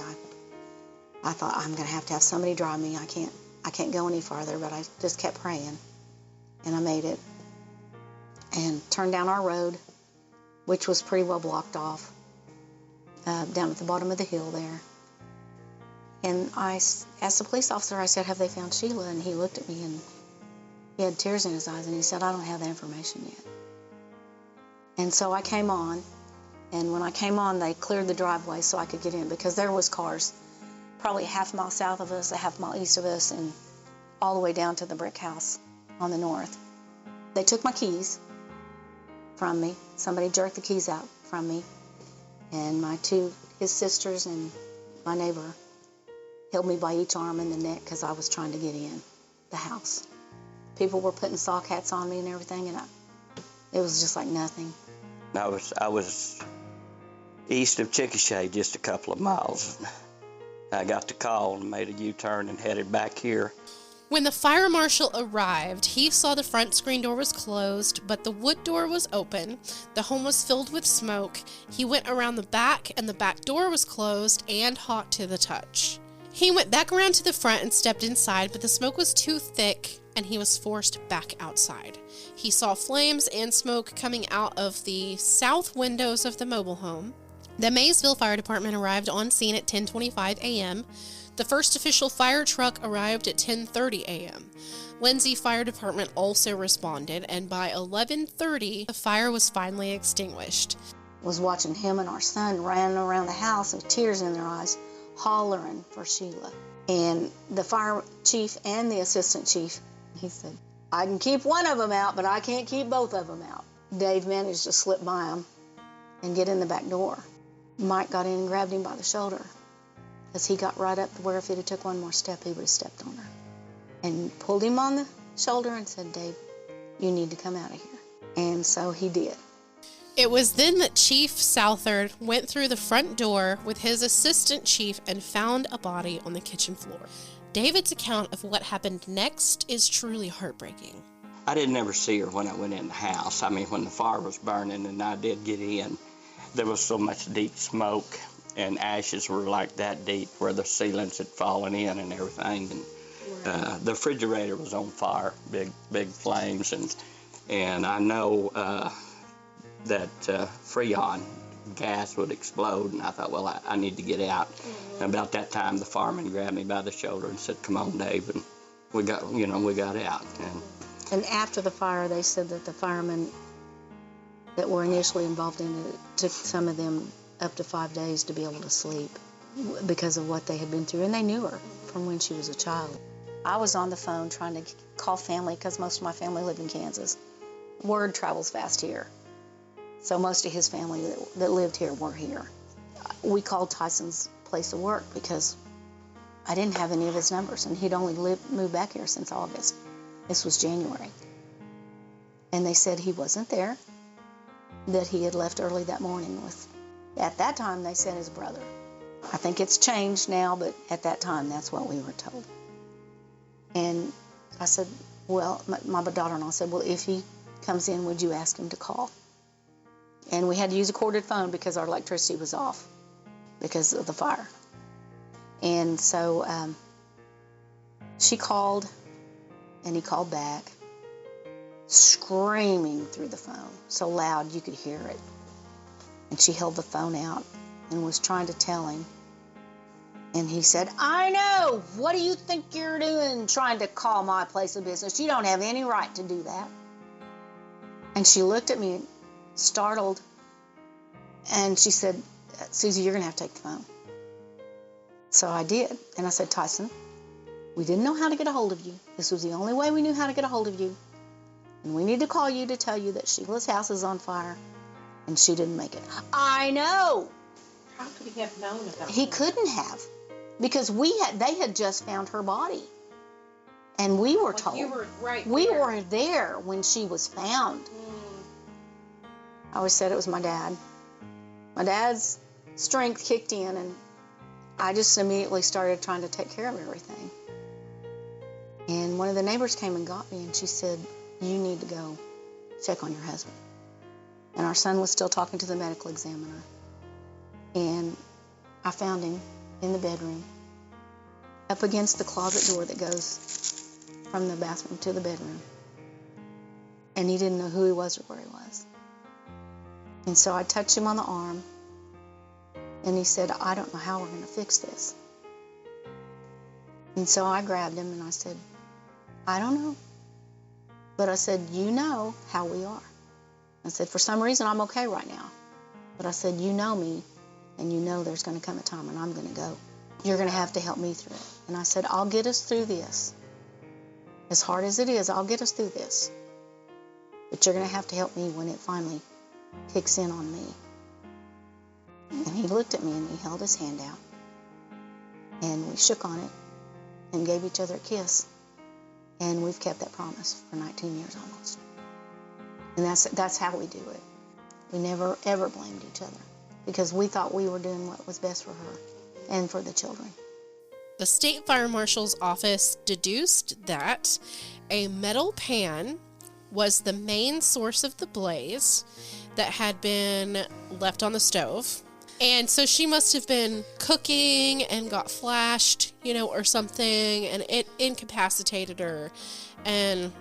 I thought, I'm going to have somebody drive me. I can't go any farther, but I just kept praying. And I made it and turned down our road, which was pretty well blocked off, down at the bottom of the hill there. And I asked the police officer, I said, "Have they found Sheila?" And he looked at me, and he had tears in his eyes, and he said, "I don't have that information yet." And so I came on, and when I came on, they cleared the driveway so I could get in, because there was cars probably a half mile south of us, a half mile east of us, and all the way down to the brick house on the north. They took my keys from me. Somebody jerked the keys out from me, and his sisters and my neighbor held me by each arm and the neck because I was trying to get in the house. People were putting sock hats on me and everything, and it was just like nothing. I was east of Chickasha, just a couple of miles. I got the call and made a U-turn and headed back here. When the fire marshal arrived, he saw the front screen door was closed, but the wood door was open. The home was filled with smoke. He went around the back, and the back door was closed and hot to the touch. He went back around to the front and stepped inside, but the smoke was too thick, and he was forced back outside. He saw flames and smoke coming out of the south windows of the mobile home. The Maysville Fire Department arrived on scene at 10:25 a.m. The first official fire truck arrived at 10:30 a.m. Lindsay Fire Department also responded, and by 11:30, the fire was finally extinguished. Was watching him and our son ran around the house with tears in their eyes, hollering for Sheila. And the fire chief and the assistant chief, he said, "I can keep one of them out, but I can't keep both of them out." Dave managed to slip by him and get in the back door. Mike got in and grabbed him by the shoulder, because he got right up to where if he'd have took one more step, he would have stepped on her. And pulled him on the shoulder and said, "Dave, you need to come out of here." And so he did. It was then that Chief Southard went through the front door with his assistant chief and found a body on the kitchen floor. David's account of what happened next is truly heartbreaking. I didn't ever see her when I went in the house. I mean, when the fire was burning and I did get in, there was so much deep smoke, and ashes were like that deep where the ceilings had fallen in and everything. And the refrigerator was on fire, big flames, and I know that Freon gas would explode, and I thought, well, I need to get out. And about that time, the fireman grabbed me by the shoulder and said, "Come on, Dave," and we got out. And after the fire, they said that the firemen that were initially involved in it took some of them up to 5 days to be able to sleep because of what they had been through, and they knew her from when she was a child. I was on the phone trying to call family because most of my family lived in Kansas. Word travels fast here. So most of his family that lived here were here. We called Tyson's place of work because I didn't have any of his numbers, and he'd only moved back here since August. This was January. And they said he wasn't there, that he had left early that morning with, at that time, they said his brother. I think it's changed now, but at that time, that's what we were told. And I said, well, my daughter-in-law said, well, if he comes in, would you ask him to call? And we had to use a corded phone because our electricity was off because of the fire. And so she called, and he called back, screaming through the phone, so loud you could hear it. And she held the phone out and was trying to tell him. And he said, "I know, what do you think you're doing trying to call my place of business? You don't have any right to do that." And she looked at me, startled, and she said, "Susie, you're going to have to take the phone." So I did. And I said, "Tyson, we didn't know how to get a hold of you. This was the only way we knew how to get a hold of you. And we need to call you to tell you that Sheila's house is on fire, and she didn't make it." "I know." How could he have known about He that? couldn't have, because they had just found her body. And we were told. You were right We there. were there when she was found. I always said it was my dad. My dad's strength kicked in, and I just immediately started trying to take care of everything. And one of the neighbors came and got me, and she said, "You need to go check on your husband." And our son was still talking to the medical examiner. And I found him in the bedroom, up against the closet door that goes from the bathroom to the bedroom. And he didn't know who he was or where he was. And so I touched him on the arm, and he said, "I don't know how we're going to fix this." And so I grabbed him and I said, "I don't know. But," I said, "you know how we are." I said, "For some reason, I'm okay right now. But," I said, "you know me, and you know there's going to come a time when I'm going to go. You're going to have to help me through it." And I said, "I'll get us through this. As hard as it is, I'll get us through this. But you're going to have to help me when it finally kicks in on me." And he looked at me, and he held his hand out. And we shook on it and gave each other a kiss. And we've kept that promise for 19 years almost. And that's how we do it. We never, ever blamed each other, because we thought we were doing what was best for her and for the children. The state fire marshal's office deduced that a metal pan was the main source of the blaze that had been left on the stove. And so she must have been cooking and got flashed, or something, and it incapacitated her. And,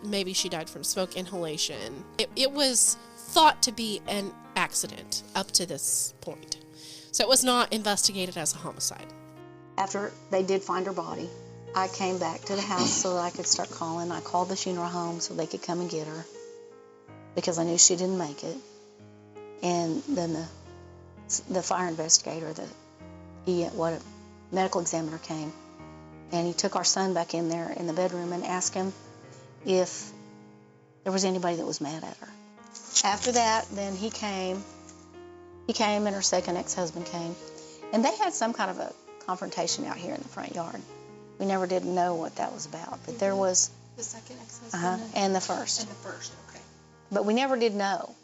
maybe she died from smoke inhalation. It was thought to be an accident up to this point. So it was not investigated as a homicide. After they did find her body, I came back to the house so that I could start calling. I called the funeral home so they could come and get her, because I knew she didn't make it. And then the fire investigator, the medical examiner came, and he took our son back in there in the bedroom and asked him if there was anybody that was mad at her. After that, then he came, and her second ex-husband came, and they had some kind of a confrontation out here in the front yard. We never did know what that was about, but there was The second ex-husband? and the first. And the first, okay. But we never did know.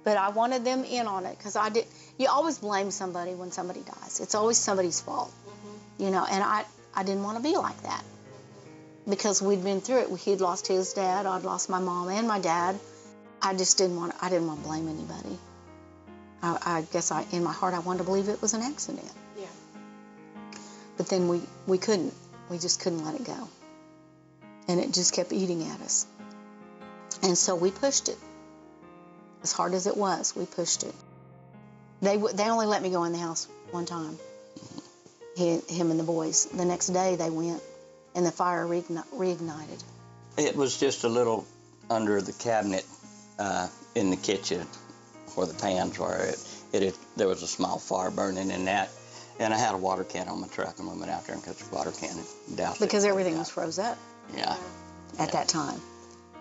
But I wanted them in on it, because you always blame somebody when somebody dies. It's always somebody's fault, and I didn't want to be like that, because we'd been through it. He'd lost his dad, I'd lost my mom and my dad. I didn't want to blame anybody. I guess in my heart I wanted to believe it was an accident. Yeah. But then we couldn't. We just couldn't let it go. And it just kept eating at us. And so we pushed it. As hard as it was, we pushed it. They only let me go in the house one time. Him and the boys. The next day they went, and the fire reignited. It was just a little under the cabinet in the kitchen where the pans were. There was a small fire burning in that, and I had a water can on my truck, and we went out there and got the water can and doused it. Because everything was froze up. Yeah. At that time.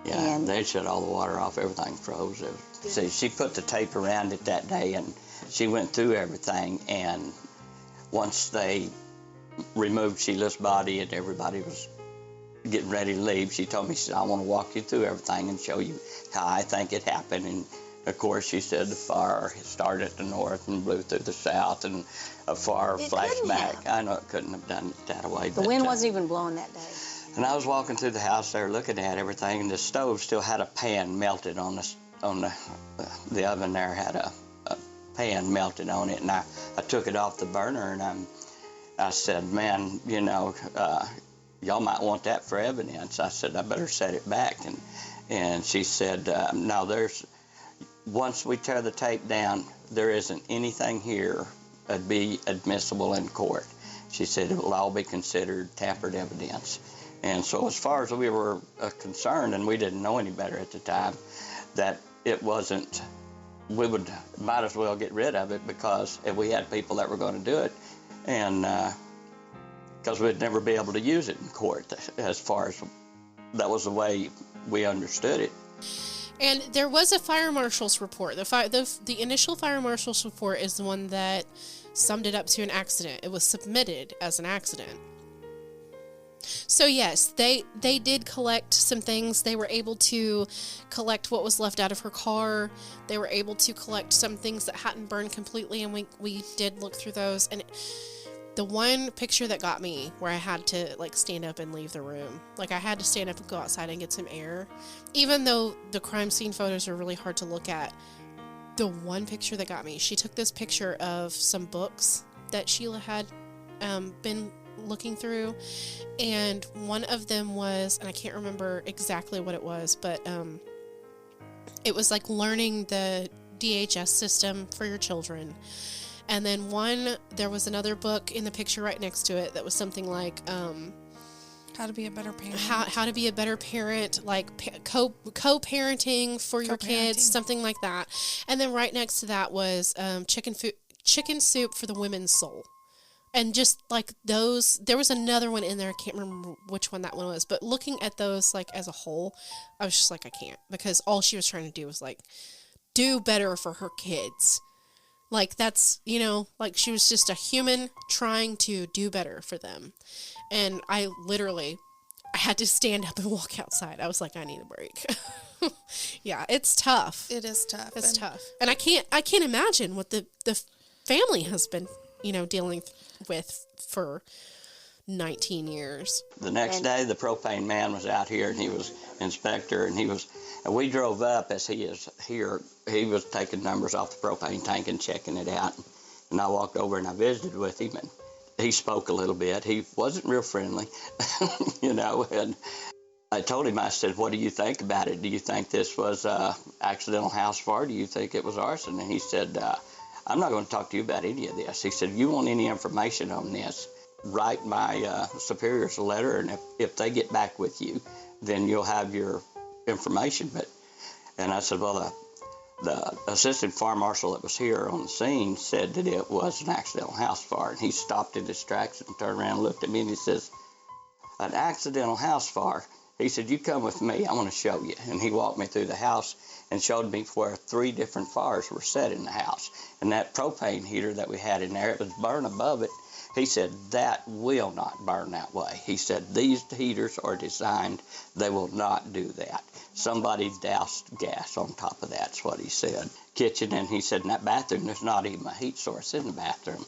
Yeah, and they shut all the water off. Everything froze. See, she put the tape around it that day, and she went through everything. And once they removed Sheila's body and everybody was getting ready to leave, she told me, she said, I want to walk you through everything and show you how I think it happened. And, of course, she said the fire started at the north and blew through the south, and a fire flashed back. I know it couldn't have done it that way. The wind wasn't even blowing that day. And I was walking through the house there looking at everything, and the stove still had a pan melted on the oven there, had a pan melted on it, and I took it off the burner, and I said, man, you know, y'all might want that for evidence. I said, I better set it back. And she said, no, once we tear the tape down, there isn't anything here that'd be admissible in court. She said it will all be considered tampered evidence. And so as far as we were concerned, and we didn't know any better at the time, that it wasn't, we might as well get rid of it, because if we had people that were going to do it, and because we'd never be able to use it in court, as far as that was the way we understood it. And there was a fire marshal's report. The initial fire marshal's report is the one that summed it up to an accident. It was submitted as an accident. So yes, they did collect some things. They were able to collect what was left out of her car. They were able to collect some things that hadn't burned completely, and we did look through those. And the one picture that got me, where I had to like stand up and leave the room, like I had to stand up and go outside and get some air, even though the crime scene photos are really hard to look at. The one picture that got me, she took this picture of some books that Sheila had been looking through, and one of them was, and I can't remember exactly what it was, but it was like learning the DHS system for your children. And then there was another book in the picture right next to it that was something like how to be a better parent. How to be a better parent, like co-parenting for your kids, something like that. And then right next to that was chicken soup for the women's soul. And just like those, there was another one in there. I can't remember which one that one was. But looking at those like as a whole, I was just like, I can't. Because all she was trying to do was like, do better for her kids. Like that's, you know, like she was just a human trying to do better for them. And I had to stand up and walk outside. I was like, I need a break. Yeah, it's tough. It is tough. It's tough. And I can't imagine what the family has been, you know, dealing with for 19 years. The next day, the propane man was out here, and he was inspector, and we drove up as he is here. He was taking numbers off the propane tank and checking it out. And I walked over and I visited with him, and he spoke a little bit. He wasn't real friendly, you know, and I told him, I said, what do you think about it? Do you think this was accidental house fire? Do you think it was arson? And he said, I'm not going to talk to you about any of this. He said, if you want any information on this, write my superiors a letter, and if they get back with you, then you'll have your information. And I said, well, the assistant fire marshal that was here on the scene said that it was an accidental house fire. And he stopped in his tracks and turned around and looked at me, and he says, an accidental house fire? He said, you come with me, I want to show you. And he walked me through the house and showed me where 3 different fires were set in the house. And that propane heater that we had in there, it was burned above it. He said, that will not burn that way. He said, these heaters are designed, they will not do that. Somebody doused gas on top of that, that's what he said. Kitchen, and he said, in that bathroom, there's not even a heat source in the bathroom.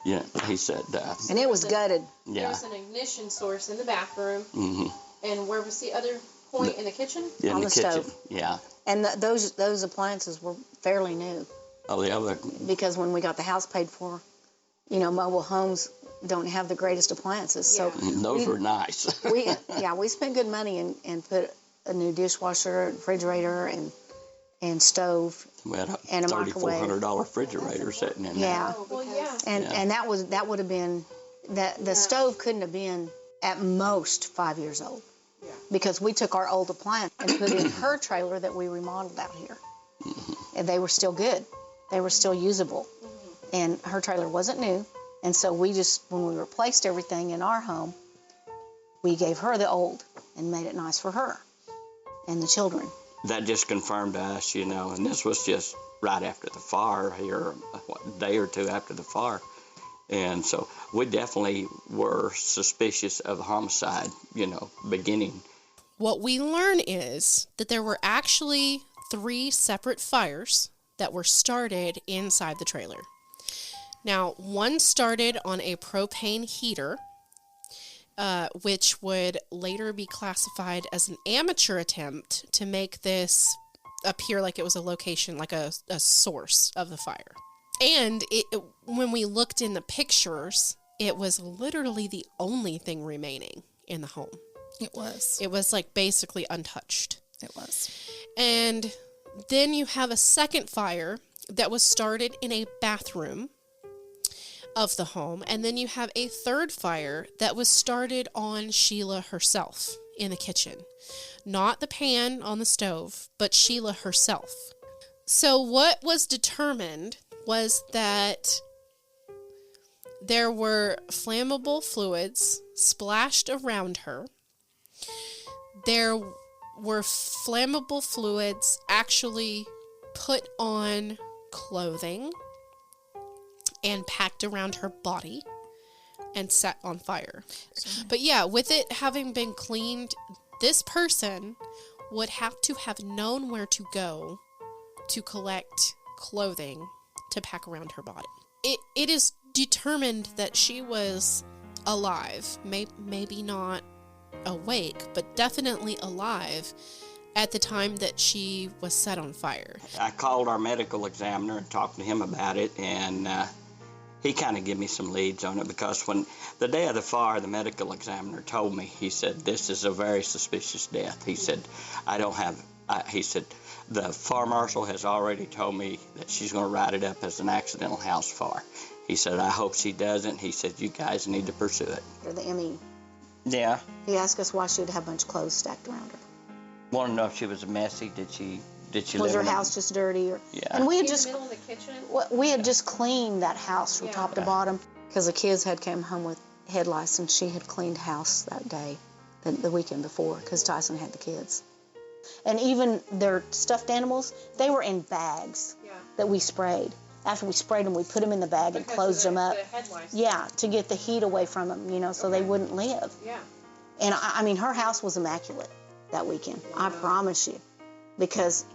Yeah, he said. And it was gutted. Yeah. There was an ignition source in the bathroom. Mm-hmm. And where was the other point? In the kitchen? In on the kitchen, stove. Yeah. And those appliances were fairly new. Oh, the other. Because when we got the house paid for, you know, mobile homes don't have the greatest appliances. Yeah. So those were nice. we spent good money and put a new dishwasher, refrigerator, and stove We had a and a microwave. $3,400 refrigerator sitting in there. Yeah. Well, yeah. And that would have been, the stove couldn't have been at most 5 years old. Yeah. Because we took our old appliance and put in her trailer that we remodeled out here. And they were still good. They were still usable. And her trailer wasn't new. And so we just, when we replaced everything in our home, we gave her the old and made it nice for her and the children. That just confirmed to us, you know, and this was just right after the fire here, a day or two after the fire. And so we definitely were suspicious of homicide, you know, beginning. What we learn is that there were actually 3 separate fires that were started inside the trailer. Now, one started on a propane heater, which would later be classified as an amateur attempt to make this appear like it was a location, like a source of the fire. And when we looked in the pictures, it was literally the only thing remaining in the home. It was. It was like basically untouched. It was. And then you have a second fire that was started in a bathroom of the home. And then you have a third fire that was started on Sheila herself in the kitchen. Not the pan on the stove, but Sheila herself. So what was determined was that there were flammable fluids splashed around her. There were flammable fluids actually put on clothing and packed around her body and set on fire. But yeah, with it having been cleaned, this person would have to have known where to go to collect clothing to pack around her body. It is determined that she was alive, maybe not awake, but definitely alive at the time that she was set on fire. I called our medical examiner and talked to him about it, and he kind of gave me some leads on it, because when the day of the fire, the medical examiner told me, he said, this is a very suspicious death. He said, he said, the fire marshal has already told me that she's going to write it up as an accidental house fire. He said, I hope she doesn't. He said, you guys need to pursue it. The ME. Yeah. He asked us why she would have a bunch of clothes stacked around her. Want to know if she was messy? Did she Was live her in house just dirty? Or, Yeah. And we had In just the middle of the kitchen? we had just cleaned that house from Yeah. top to bottom, because the kids had came home with head lice, and she had cleaned house that day, the weekend before, because Tyson had the kids. And even their stuffed animals, they were in bags that we sprayed. After we sprayed them, we put them in the bag and closed them up. The head lice. Yeah, to get the heat away from them, you know, so they wouldn't live. Yeah. And I mean, her house was immaculate that weekend. I promise you, because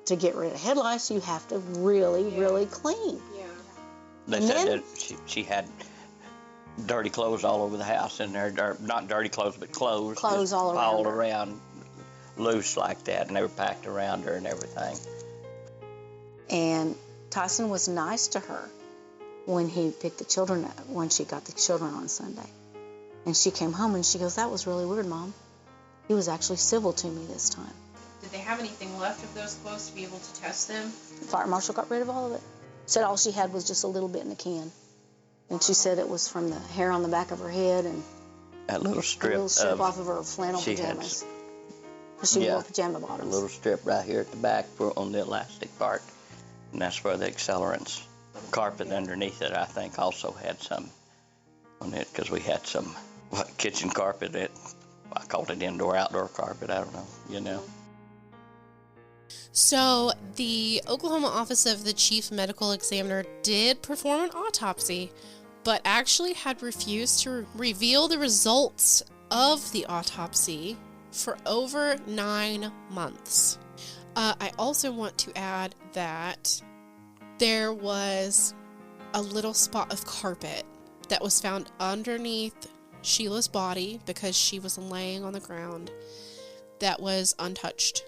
to get rid of head lice, you have to really clean. Yeah. They said that she had dirty clothes all over the house in there. Not dirty clothes, but clothes. Clothes just all around piled her. around, loose like that, and they were packed around her and everything. And Tyson was nice to her when he picked the children up, when she got the children on Sunday. And she came home and she goes, that was really weird, Mom. He was actually civil to me this time. Did they have anything left of those clothes to be able to test them? The fire marshal got rid of all of it. Said all she had was just a little bit in the can. And she said it was from the hair on the back of her head and That little a strip, little strip off of her flannel she had- pajamas. She wore pajama a bottoms. little strip right here at the back on the elastic part, and that's where the accelerants. Carpet underneath it, I think, also had some on it, because we had some kitchen carpet. I called it indoor-outdoor carpet. I don't know, you know. So the Oklahoma Office of the Chief Medical Examiner did perform an autopsy, but actually had refused to reveal the results of the autopsy for over 9 months. I also want to add that there was a little spot of carpet that was found underneath Sheila's body, because she was laying on the ground, that was untouched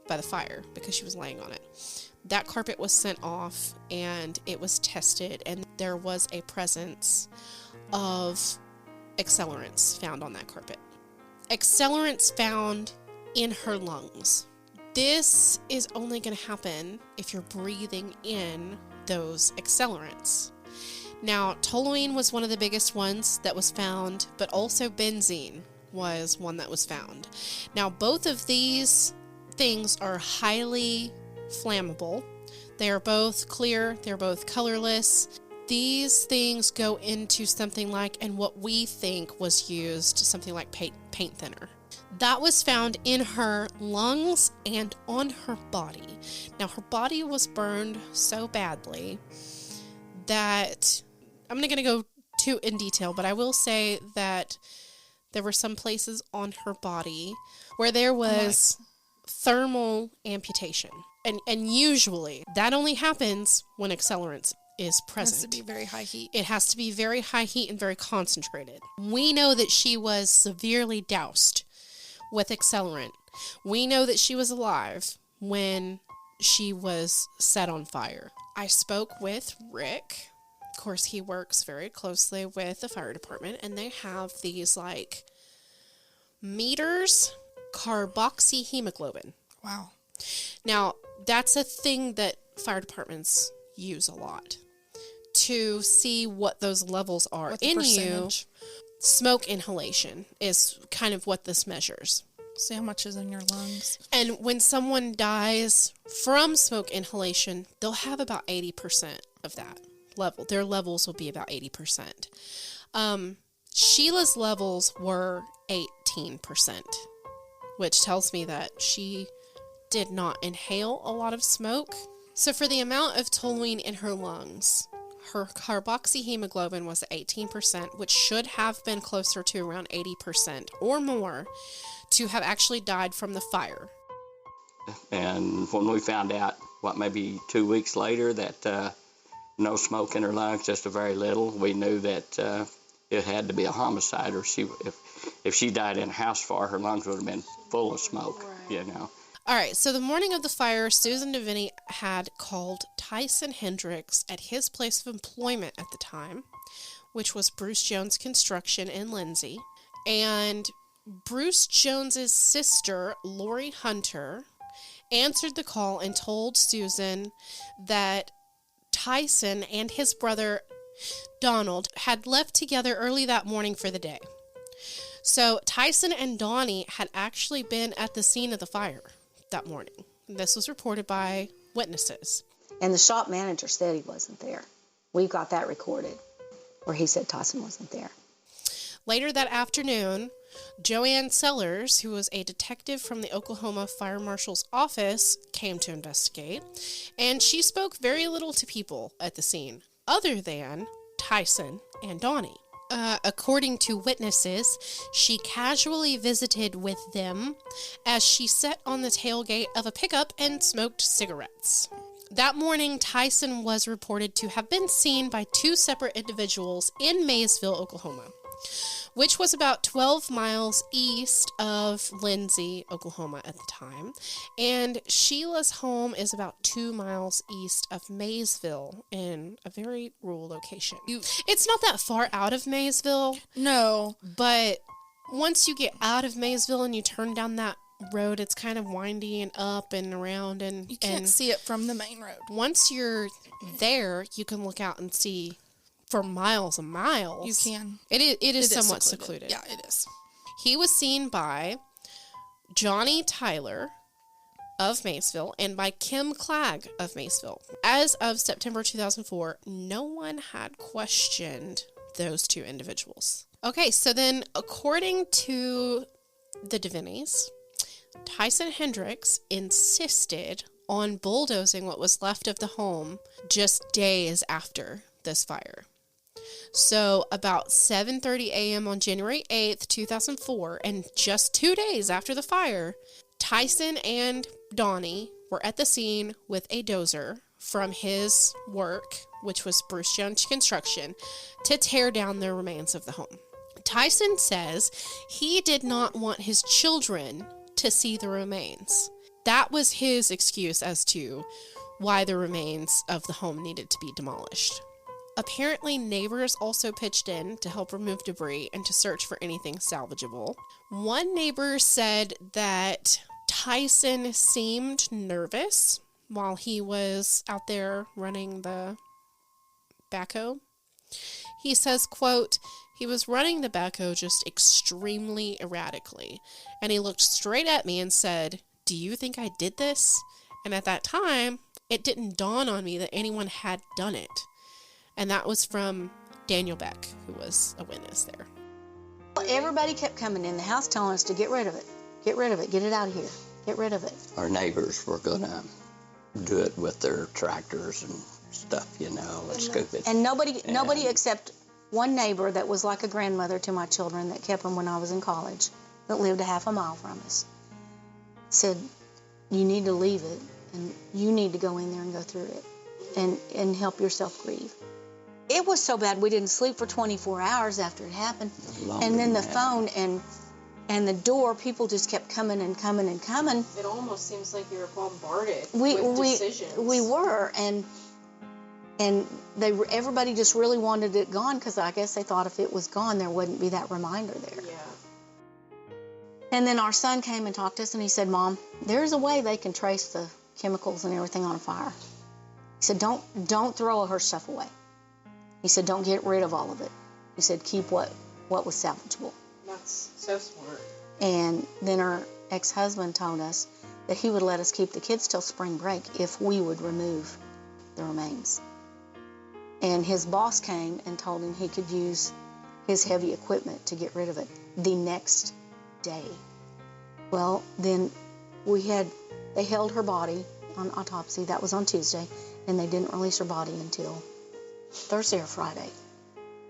by the fire because she was laying on it. That carpet was sent off and it was tested, and there was a presence of accelerants found on that carpet. Accelerants found in her lungs, This is only going to happen if you're breathing in those accelerants. Now, toluene was one of the biggest ones that was found, but also benzene was one that was found. Now, both of these things are highly flammable. They are both clear, they're both colorless. These things go into something like, and what we think was used, something like paint thinner. That was found in her lungs and on her body. Now, her body was burned so badly that I'm not going to go too in detail, but I will say that there were some places on her body where there was thermal amputation. And usually that only happens when accelerants is present. It has to be very high heat. It has to be very high heat and very concentrated. We know that she was severely doused with accelerant. We know that she was alive when she was set on fire. I spoke with Rick. Of course, he works very closely with the fire department, and they have these like meters, carboxyhemoglobin. Wow. Now, that's a thing that fire departments use a lot to see what those levels are in you. Smoke inhalation is kind of what this measures. See how much is in your lungs. And when someone dies from smoke inhalation, they'll have about 80% of that level. Their levels will be about 80%. Sheila's levels were 18%, which tells me that she did not inhale a lot of smoke. So for the amount of toluene in her lungs, her carboxyhemoglobin was at 18%, which should have been closer to around 80% or more to have actually died from the fire. And when we found out, maybe 2 weeks later, that no smoke in her lungs, just a very little, we knew that it had to be a homicide, or if she died in a house fire, her lungs would have been full of smoke, you know. All right, so the morning of the fire, Susan Deviney had called Tyson Hendricks at his place of employment at the time, which was Bruce Jones Construction in Lindsay. And Bruce Jones's sister, Lori Hunter, answered the call and told Susan that Tyson and his brother, Donald, had left together early that morning for the day. So Tyson and Donnie had actually been at the scene of the fire that morning. This was reported by witnesses. And the shop manager said he wasn't there. We've got that recorded, where he said Tyson wasn't there. Later that afternoon, Joanne Sellers, who was a detective from the Oklahoma Fire Marshal's office, came to investigate, and she spoke very little to people at the scene, other than Tyson and Donnie. According to witnesses, she casually visited with them as she sat on the tailgate of a pickup and smoked cigarettes. That morning, Tyson was reported to have been seen by two separate individuals in Maysville, Oklahoma, which was about 12 miles east of Lindsay, Oklahoma at the time. And Sheila's home is about 2 miles east of Maysville in a very rural location. It's not that far out of Maysville. No. But once you get out of Maysville and you turn down that road, it's kind of windy and up and around. And you can't see it from the main road. Once you're there, you can look out and see for miles and miles. You can. It is somewhat secluded. Yeah, it is. He was seen by Johnny Tyler of Maysville and by Kim Clagg of Maysville. As of September 2004, no one had questioned those two individuals. Okay, so then according to the Devineys, Tyson Hendricks insisted on bulldozing what was left of the home just days after this fire. So about 7:30 a.m. on January 8th, 2004, and just 2 days after the fire, Tyson and Donnie were at the scene with a dozer from his work, which was Bruce Jones Construction, to tear down the remains of the home. Tyson says he did not want his children to see the remains. That was his excuse as to why the remains of the home needed to be demolished. Apparently, neighbors also pitched in to help remove debris and to search for anything salvageable. One neighbor said that Tyson seemed nervous while he was out there running the backhoe. He says, quote, "He was running the backhoe just extremely erratically, and he looked straight at me and said, 'Do you think I did this?' And at that time, it didn't dawn on me that anyone had done it." And that was from Daniel Beck, who was a witness there. Everybody kept coming in the house telling us to get rid of it. Get rid of it. Get it out of here. Get rid of it. Our neighbors were going to do it with their tractors and stuff, let's scoop it. And nobody except one neighbor that was like a grandmother to my children that kept them when I was in college, that lived a half a mile from us, said, "You need to leave it, and you need to go in there and go through it and help yourself grieve." It was so bad we didn't sleep for 24 hours after it happened. And then the phone and the door, people just kept coming and coming and coming. It almost seems like you were bombarded with decisions. We were, and everybody just really wanted it gone, because I guess they thought if it was gone, there wouldn't be that reminder there. Yeah. And then our son came and talked to us, and he said, "Mom, there's a way they can trace the chemicals and everything on a fire." He said, don't throw her stuff away. He said, "Don't get rid of all of it." He said, "Keep what was salvageable." That's so smart. And then our ex-husband told us that he would let us keep the kids till spring break if we would remove the remains. And his boss came and told him he could use his heavy equipment to get rid of it the next day. Well, then they held her body on autopsy. That was on Tuesday, and they didn't release her body until Thursday or Friday,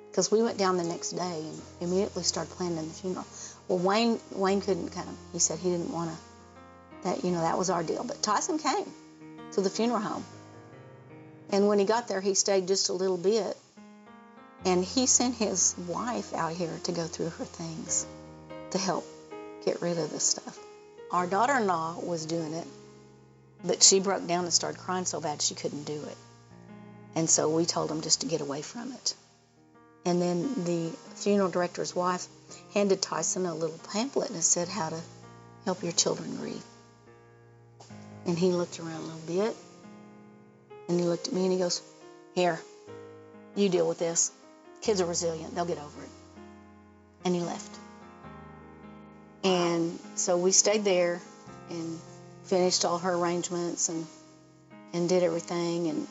because we went down the next day and immediately started planning the funeral. Well, Wayne couldn't come. He said he didn't want to. That was our deal. But Tyson came to the funeral home, and when he got there, he stayed just a little bit, and he sent his wife out here to go through her things to help get rid of this stuff. Our daughter-in-law was doing it, but she broke down and started crying so bad she couldn't do it. And so we told him just to get away from it. And then the funeral director's wife handed Tyson a little pamphlet and it said how to help your children grieve. And he looked around a little bit, and he looked at me and he goes, "Here, you deal with this. Kids are resilient. They'll get over it." And he left. And so we stayed there and finished all her arrangements and did everything. And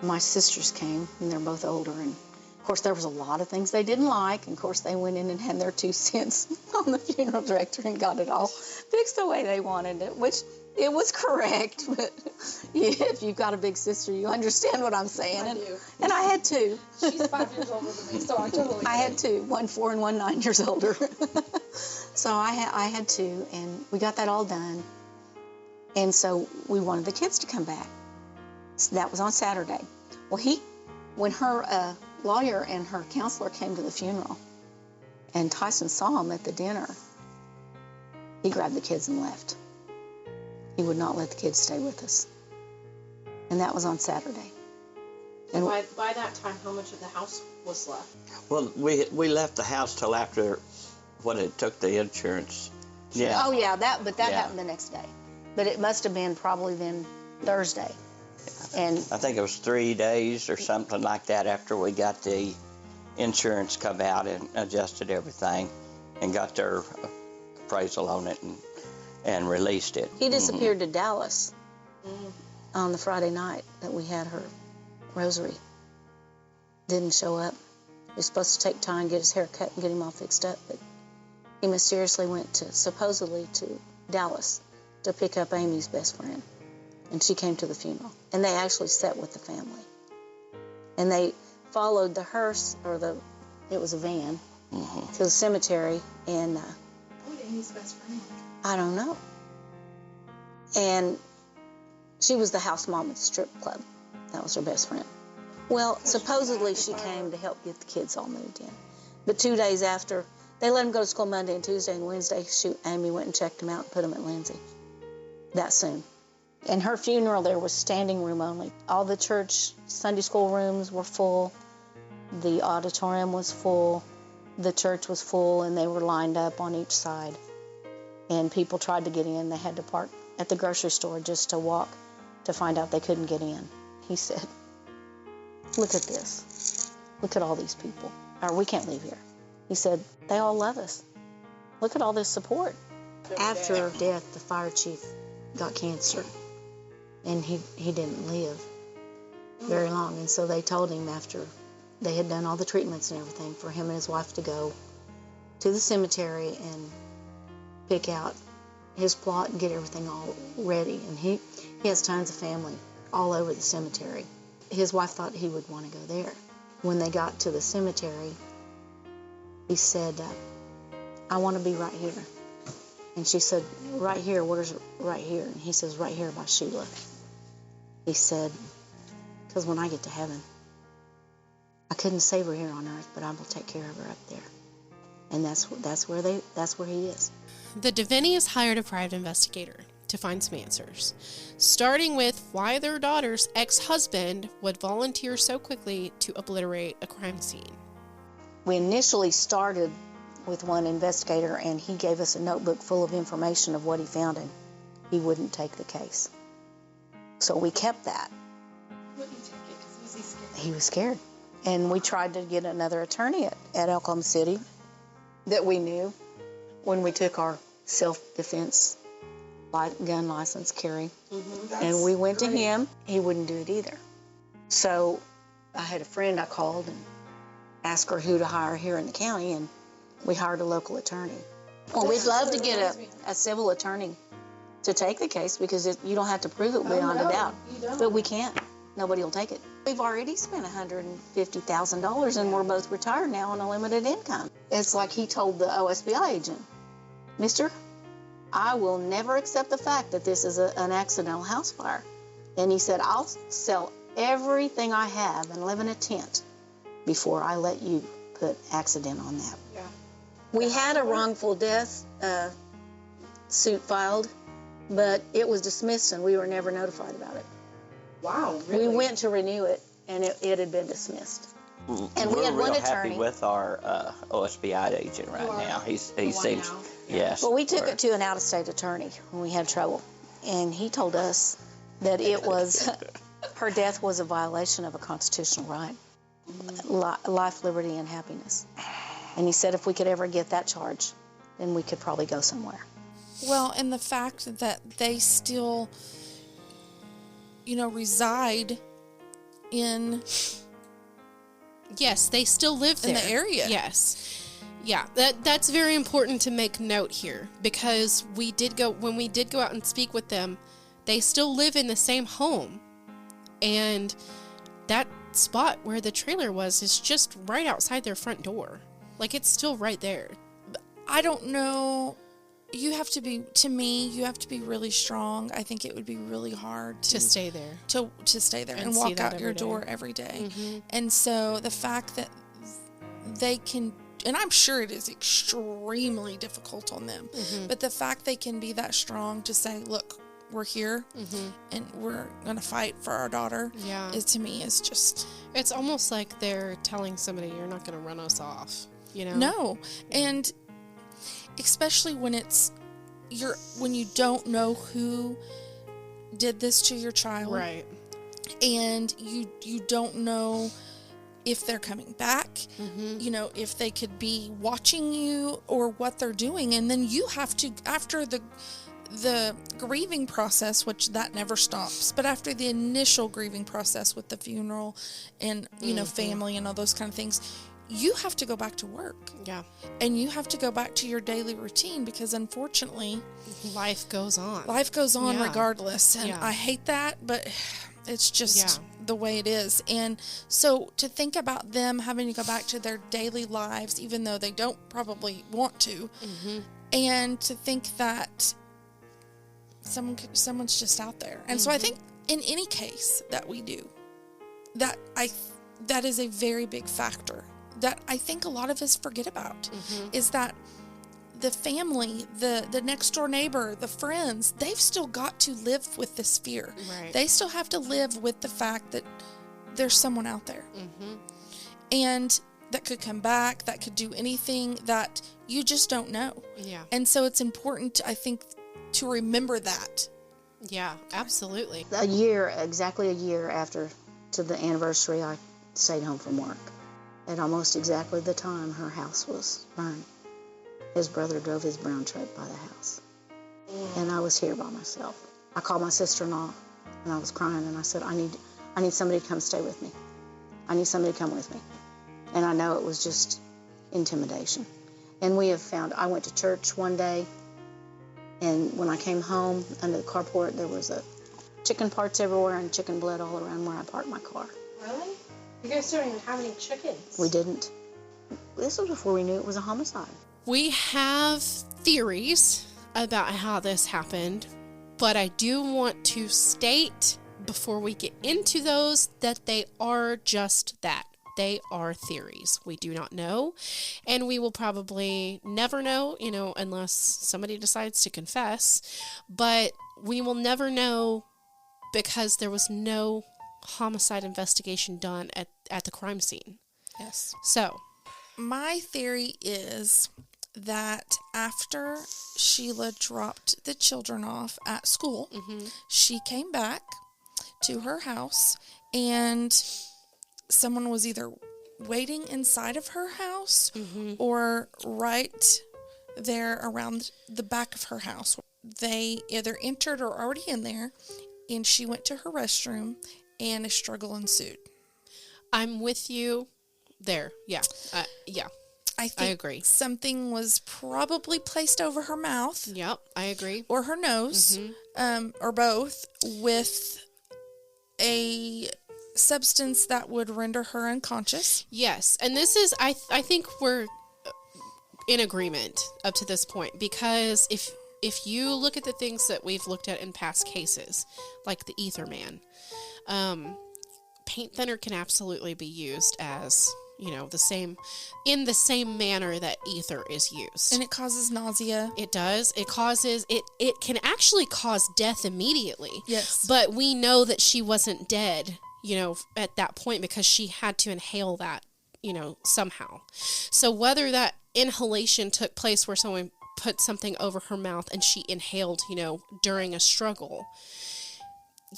my sisters came, and they're both older, and of course there was a lot of things they didn't like, and of course they went in and had their 2 cents on the funeral director and got it all fixed the way they wanted it, which it was correct. But if you've got a big sister, you understand what I'm saying. I do. And I had 2. She's 5 years older than me, so I totally I had 2, one 4 and one 9 years older. So I had 2, and we got that all done. And so we wanted the kids to come back. So that was on Saturday. Well, when her lawyer and her counselor came to the funeral, and Tyson saw him at the dinner, he grabbed the kids and left. He would not let the kids stay with us. And that was on Saturday. And by that time, how much of the house was left? Well, we left the house till after what it took the insurance. Yeah. Oh, yeah, that happened the next day. But it must have been probably then Thursday. And I think it was 3 days or something like that after we got the insurance come out and adjusted everything and got their appraisal on it and released it. he disappeared to Dallas on the Friday night that we had her rosary. Didn't show up. He was supposed to take time, get his hair cut, and get him all fixed up, but he mysteriously went supposedly to Dallas to pick up Amy's best friend. And she came to the funeral. And they actually sat with the family. And they followed the hearse, it was a van, to the cemetery. And What was Amy's best friend? I don't know. And she was the house mom at the strip club. That was her best friend. Well, supposedly she came to help get the kids all moved in. But 2 days after, they let them go to school Monday and Tuesday, and Wednesday, Amy went and checked them out and put them at Lindsay. That soon. And her funeral, there was standing room only. All the church Sunday school rooms were full. The auditorium was full. The church was full, and they were lined up on each side. and people tried to get in. They had to park at the grocery store just to walk to find out they couldn't get in. He said, look at this. Look at all these people. Or we can't leave here. He said, they all love us. Look at all this support. After her death, the fire chief got cancer, and he didn't live very long. And so they told him, after they had done all the treatments and everything, for him and his wife to go to the cemetery and pick out his plot and get everything all ready. And he has tons of family all over the cemetery. His wife thought he would want to go there. When they got to the cemetery, he said, I want to be right here. And she said, right here? Where's right here? And he says, right here by Sheila. He said, because when I get to heaven, I couldn't save her here on earth, but I will take care of her up there. And that's where he is. The Devineys hired a private investigator to find some answers, starting with why their daughter's ex-husband would volunteer so quickly to obliterate a crime scene. We initially started with one investigator, and he gave us a notebook full of information of what he found, and he wouldn't take the case. So we kept that. Wouldn't take it because was he scared? He was scared. And we tried to get another attorney at Oklahoma City that we knew when we took our self-defense gun license carry. And we went to him. He wouldn't do it either. So I had a friend I called and asked her who to hire here in the county, and we hired a local attorney. Well, we'd love to get a civil attorney to take the case, because you don't have to prove it beyond a doubt. But we can't. Nobody will take it. We've already spent $150,000, and we're both retired now on a limited income. It's like he told the OSBI agent, Mister, I will never accept the fact that this is an accidental house fire. And he said, I'll sell everything I have and live in a tent before I let you put accident on that. Yeah. We had a wrongful death suit filed, but it was dismissed and we were never notified about it. Wow, really? We went to renew it, and it had been dismissed. And we We're had one real attorney. happy with our OSBI agent right now. He seems, yes. Well, we took it to an out-of-state attorney when we had trouble, and he told us that it was her death was a violation of a constitutional right, life, liberty, and happiness. And he said if we could ever get that charge, then we could probably go somewhere. Well, and the fact that they still, reside in... Yes, they still live there. In the area. Yes. Yeah, that's very important to make note here, because when we did go out and speak with them, they still live in the same home. And that spot where the trailer was is just right outside their front door. Like, it's still right there. I don't know. You have to be really strong. I think it would be really hard to stay there. To stay there and walk out your door every day. Mm-hmm. And so the fact that they can, and I'm sure it is extremely difficult on them, but the fact they can be that strong to say, look, we're here and we're going to fight for our daughter, to me is just... It's almost like they're telling somebody, you're not going to run us off, No. And especially when when you don't know who did this to your child. Right. And you don't know if they're coming back, if they could be watching you or what they're doing. And then you have to, after the grieving process, which that never stops, but after the initial grieving process with the funeral and, family and all those kind of things, you have to go back to work. Yeah. And you have to go back to your daily routine, because unfortunately... Life goes on. Regardless. And I hate that, but it's just the way it is. And so to think about them having to go back to their daily lives, even though they don't probably want to, and to think that someone's just out there. And so I think in any case that we do, that is a very big factor that I think a lot of us forget about, is that the family, the next door neighbor, the friends, they've still got to live with this fear. Right. They still have to live with the fact that there's someone out there. And that could come back, that could do anything that you just don't know. Yeah. And so it's important, I think, to remember that. Yeah, absolutely. Exactly a year after to the anniversary, I stayed home from work. At almost exactly the time her house was burned, his brother drove his brown truck by the house. And I was here by myself. I called my sister-in-law, and I was crying, and I said, I need somebody to come stay with me. I need somebody to come with me. And I know it was just intimidation. And I went to church one day, and when I came home, under the carport, there was chicken parts everywhere and chicken blood all around where I parked my car. Really? You guys don't even have any chickens. We didn't. This was before we knew it was a homicide. We have theories about how this happened, but I do want to state before we get into those that they are just that. They are theories. We do not know, and we will probably never know, unless somebody decides to confess, but we will never know because there was no homicide investigation done at the crime scene. Yes. So, my theory is that after Sheila dropped the children off at school, she came back to her house, and someone was either waiting inside of her house or right there around the back of her house. They either entered or already in there, and she went to her restroom, and a struggle ensued. I'm with you there. Yeah. Yeah. I think agree. Something was probably placed over her mouth. Yep, I agree. Or her nose, or both, with a substance that would render her unconscious. Yes, and this is, I think we're in agreement up to this point, because if you look at the things that we've looked at in past cases, like the ether man, paint thinner can absolutely be used as, in the same manner that ether is used. And it causes nausea. It does. It causes, it can actually cause death immediately. Yes. But we know that she wasn't dead, at that point, because she had to inhale that, somehow. So whether that inhalation took place where someone put something over her mouth and she inhaled, during a struggle,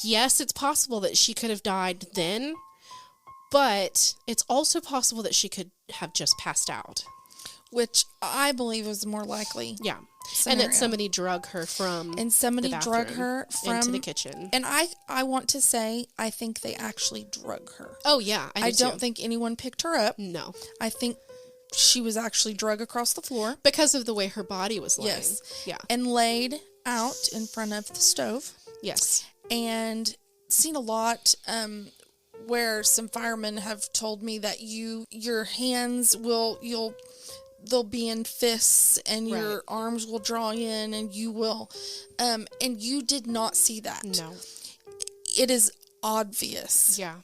yes, it's possible that she could have died then, but it's also possible that she could have just passed out. Which I believe is more likely. Yeah. Scenario. And that somebody drug her from the drug her from into the kitchen. And I want to say, I think they actually drug her. Oh, yeah. I don't think anyone picked her up. No. I think she was actually drug across the floor. Because of the way her body was laying. Yes. Yeah. And laid out in front of the stove. Yes. And seen a lot where some firemen have told me that your hands they'll be in fists, and your arms will draw in, and you will, and you did not see that. No. It is obvious. Yeah.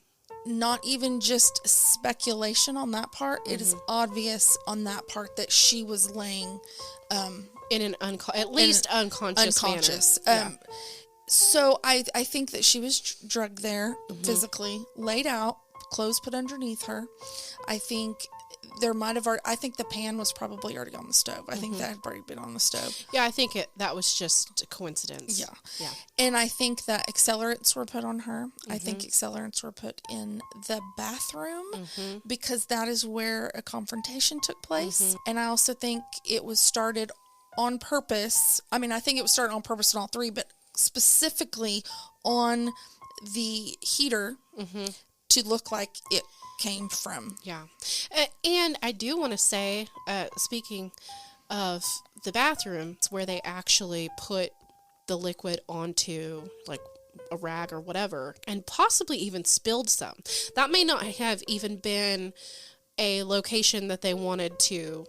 Not even just speculation on that part. It is obvious on that part that she was laying, in an unconscious manner. Yeah. So I think that she was drugged there physically, laid out, clothes put underneath her. I think I think the pan was probably already on the stove. I think that had already been on the stove. Yeah, I think that was just a coincidence. Yeah. Yeah. And I think that accelerants were put on her. I think accelerants were put in the bathroom because that is where a confrontation took place. And I also think it was started on purpose. I mean, I think it was started on purpose in all three, but specifically on the heater to look like it came from. Yeah. And I do want to say, speaking of the bathroom, it's where they actually put the liquid onto like a rag or whatever, and possibly even spilled some. That may not have even been a location that they wanted to,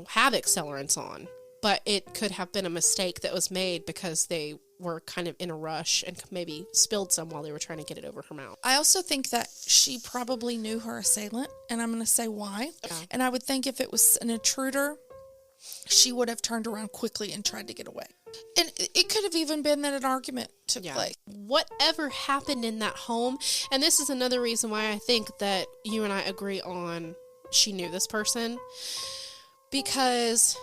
have accelerants on, but it could have been a mistake that was made because they were kind of in a rush and maybe spilled some while they were trying to get it over her mouth. I also think that she probably knew her assailant, and I'm going to say why. Yeah. And I would think if it was an intruder, she would have turned around quickly and tried to get away. And it could have even been that an argument took place. Whatever happened in that home, and this is another reason why I think that you and I agree on she knew this person, because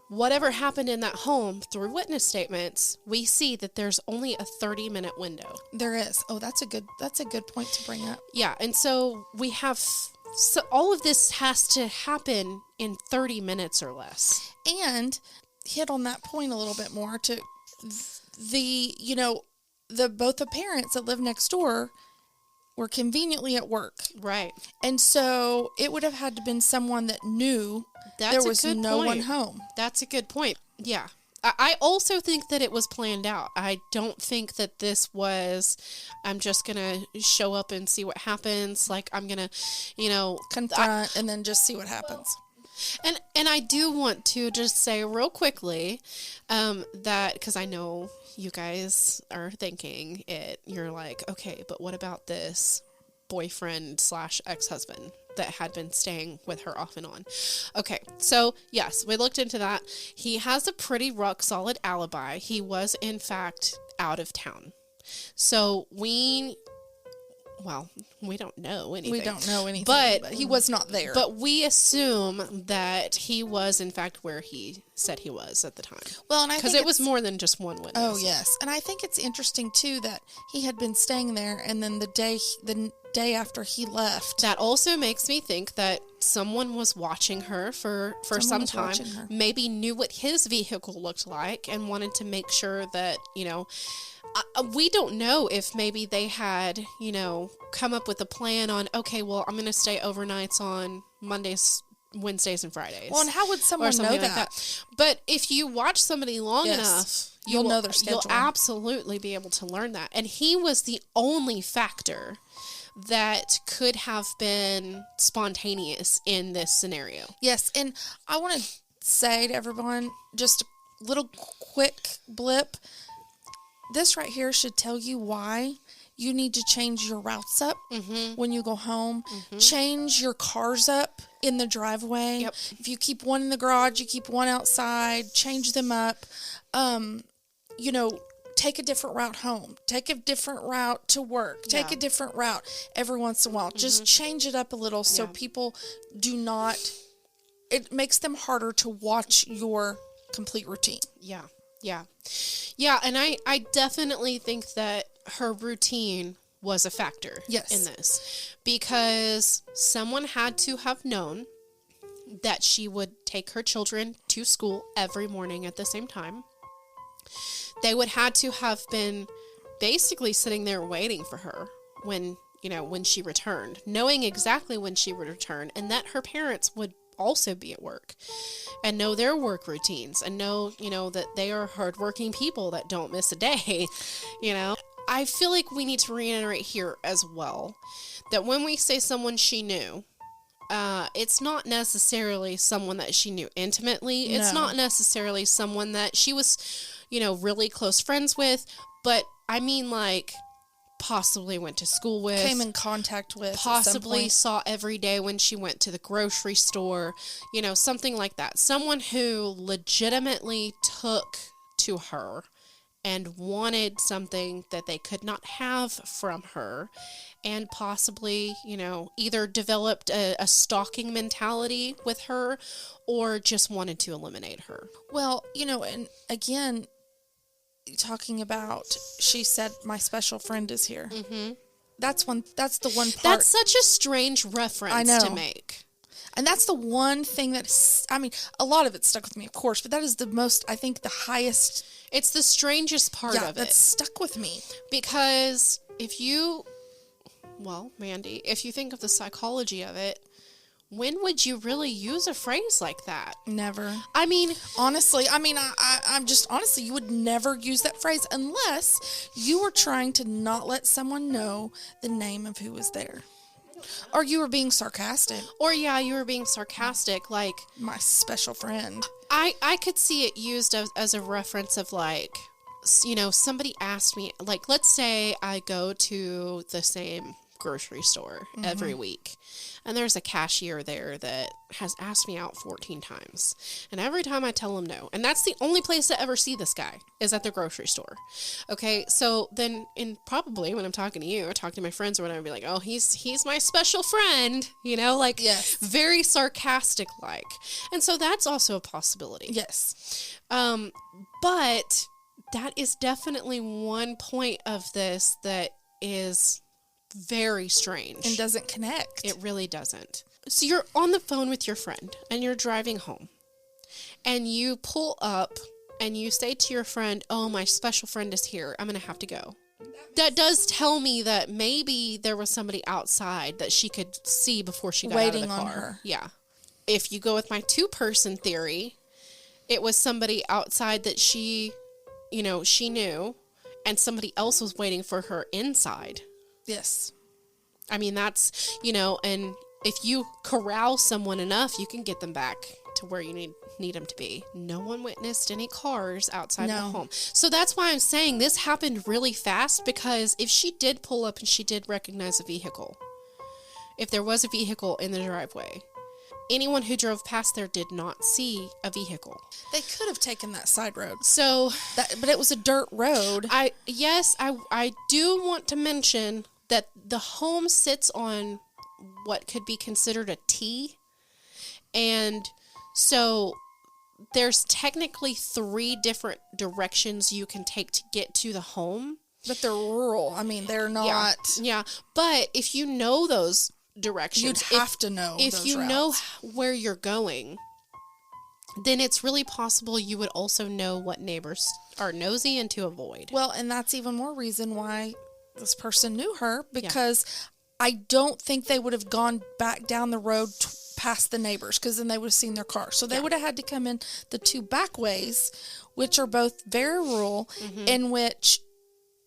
whatever happened in that home, through witness statements, we see that there's only a 30-minute window. There is. Oh, that's a good point to bring up. Yeah, and so we have, so all of this has to happen in 30 minutes or less. And hit on that point a little bit more, to both the parents that live next door were conveniently at work. Right. And so it would have had to been someone that knew there was no one home. That's a good point. Yeah. I also think that it was planned out. I don't think that this was, I'm just going to show up and see what happens. Like, I'm going to, confront and then just see what happens. And I do want to just say real quickly that, because I know you guys are thinking it, you're like, okay, but what about this boyfriend / ex-husband that had been staying with her off and on? Okay, so yes, we looked into that. He has a pretty rock solid alibi. He was in fact out of town. So we don't know anything. We don't know anything, but he was not there. But we assume that he was, in fact, where he said he was at the time. Well, and I because think it was more than just one witness. Oh, yes. And I think it's interesting, too, that he had been staying there, and then the day after he left. That also makes me think that someone was watching her for some time, maybe knew what his vehicle looked like, and wanted to make sure that, we don't know if maybe they had, come up with a plan on, okay, well, I'm going to stay overnights on Mondays, Wednesdays, and Fridays. Well, and how would someone know that? Like that? But if you watch somebody long enough, you'll know their schedule. You'll absolutely be able to learn that. And he was the only factor that could have been spontaneous in this scenario. Yes, and I want to say to everyone, just a little quick blip. This right here should tell you why you need to change your routes up when you go home. Change your cars up in the driveway. Yep. If you keep one in the garage, you keep one outside. Change them up. Take a different route home. Take a different route to work. Take a different route every once in a while. Just change it up a little so people do not... It makes them harder to watch your complete routine. Yeah, and I definitely think that her routine was a factor in this, because someone had to have known that she would take her children to school every morning at the same time. They would had to have been basically sitting there waiting for her when she returned, knowing exactly when she would return, and that her parents would also be at work and know their work routines and know, that they are hardworking people that don't miss a day. I feel like we need to reiterate here as well that when we say someone she knew, it's not necessarily someone that she knew intimately. No. It's not necessarily someone that she was, really close friends with, but I mean, like, possibly went to school with, came in contact with, possibly saw every day when she went to the grocery store, something like that. Someone who legitimately took to her and wanted something that they could not have from her, and possibly, either developed a stalking mentality with her or just wanted to eliminate her. Well, and again, talking about, she said, my special friend is here. That's the one part. That's such a strange reference to make. And that's the one thing a lot of it stuck with me, of course, but that is the most, I think, the highest. It's the strangest part of it. That's stuck with me. Because Mandy, if you think of the psychology of it, when would you really use a phrase like that? Never. Honestly, I'm just, honestly, you would never use that phrase unless you were trying to not let someone know the name of who was there. Or you were being sarcastic. You were being sarcastic, like... My special friend. I could see it used as a reference of, like, somebody asked me, like, let's say I go to the same grocery store every week. And there's a cashier there that has asked me out 14 times. And every time I tell him no. And that's the only place I ever see this guy is at the grocery store. Okay, so then probably when I'm talking to you or talking to my friends or whatever, I'd be like, oh, he's my special friend. You know, like very sarcastic like. And so that's also a possibility. Yes. But that is definitely one point of this that is very strange. And doesn't connect. It really doesn't. So you're on the phone with your friend and you're driving home and you pull up and you say to your friend, oh, my special friend is here. I'm going to have to go. That does tell me that maybe there was somebody outside that she could see before she got waiting out of the car. on her. Yeah. If you go with my 2-person theory, it was somebody outside that she knew, and somebody else was waiting for her inside. Yes. I mean, that's, and if you corral someone enough, you can get them back to where you need them to be. No one witnessed any cars outside the home. So that's why I'm saying this happened really fast, because if she did pull up and she did recognize a vehicle, if there was a vehicle in the driveway, anyone who drove past there did not see a vehicle. They could have taken that side road. So, but it was a dirt road. I do want to mention that the home sits on what could be considered a T. And so there's technically 3 different directions you can take to get to the home. But they're rural. I mean, they're not. Yeah. But if you know those directions, you'd have to know if you routes. know where you're going, then it's really possible you would also know what neighbors are nosy and to avoid. Well, and that's even more reason why this person knew her, because I don't think they would have gone back down the road past the neighbors, because then they would have seen their car. So they would have had to come in the 2 back ways, which are both very rural, in which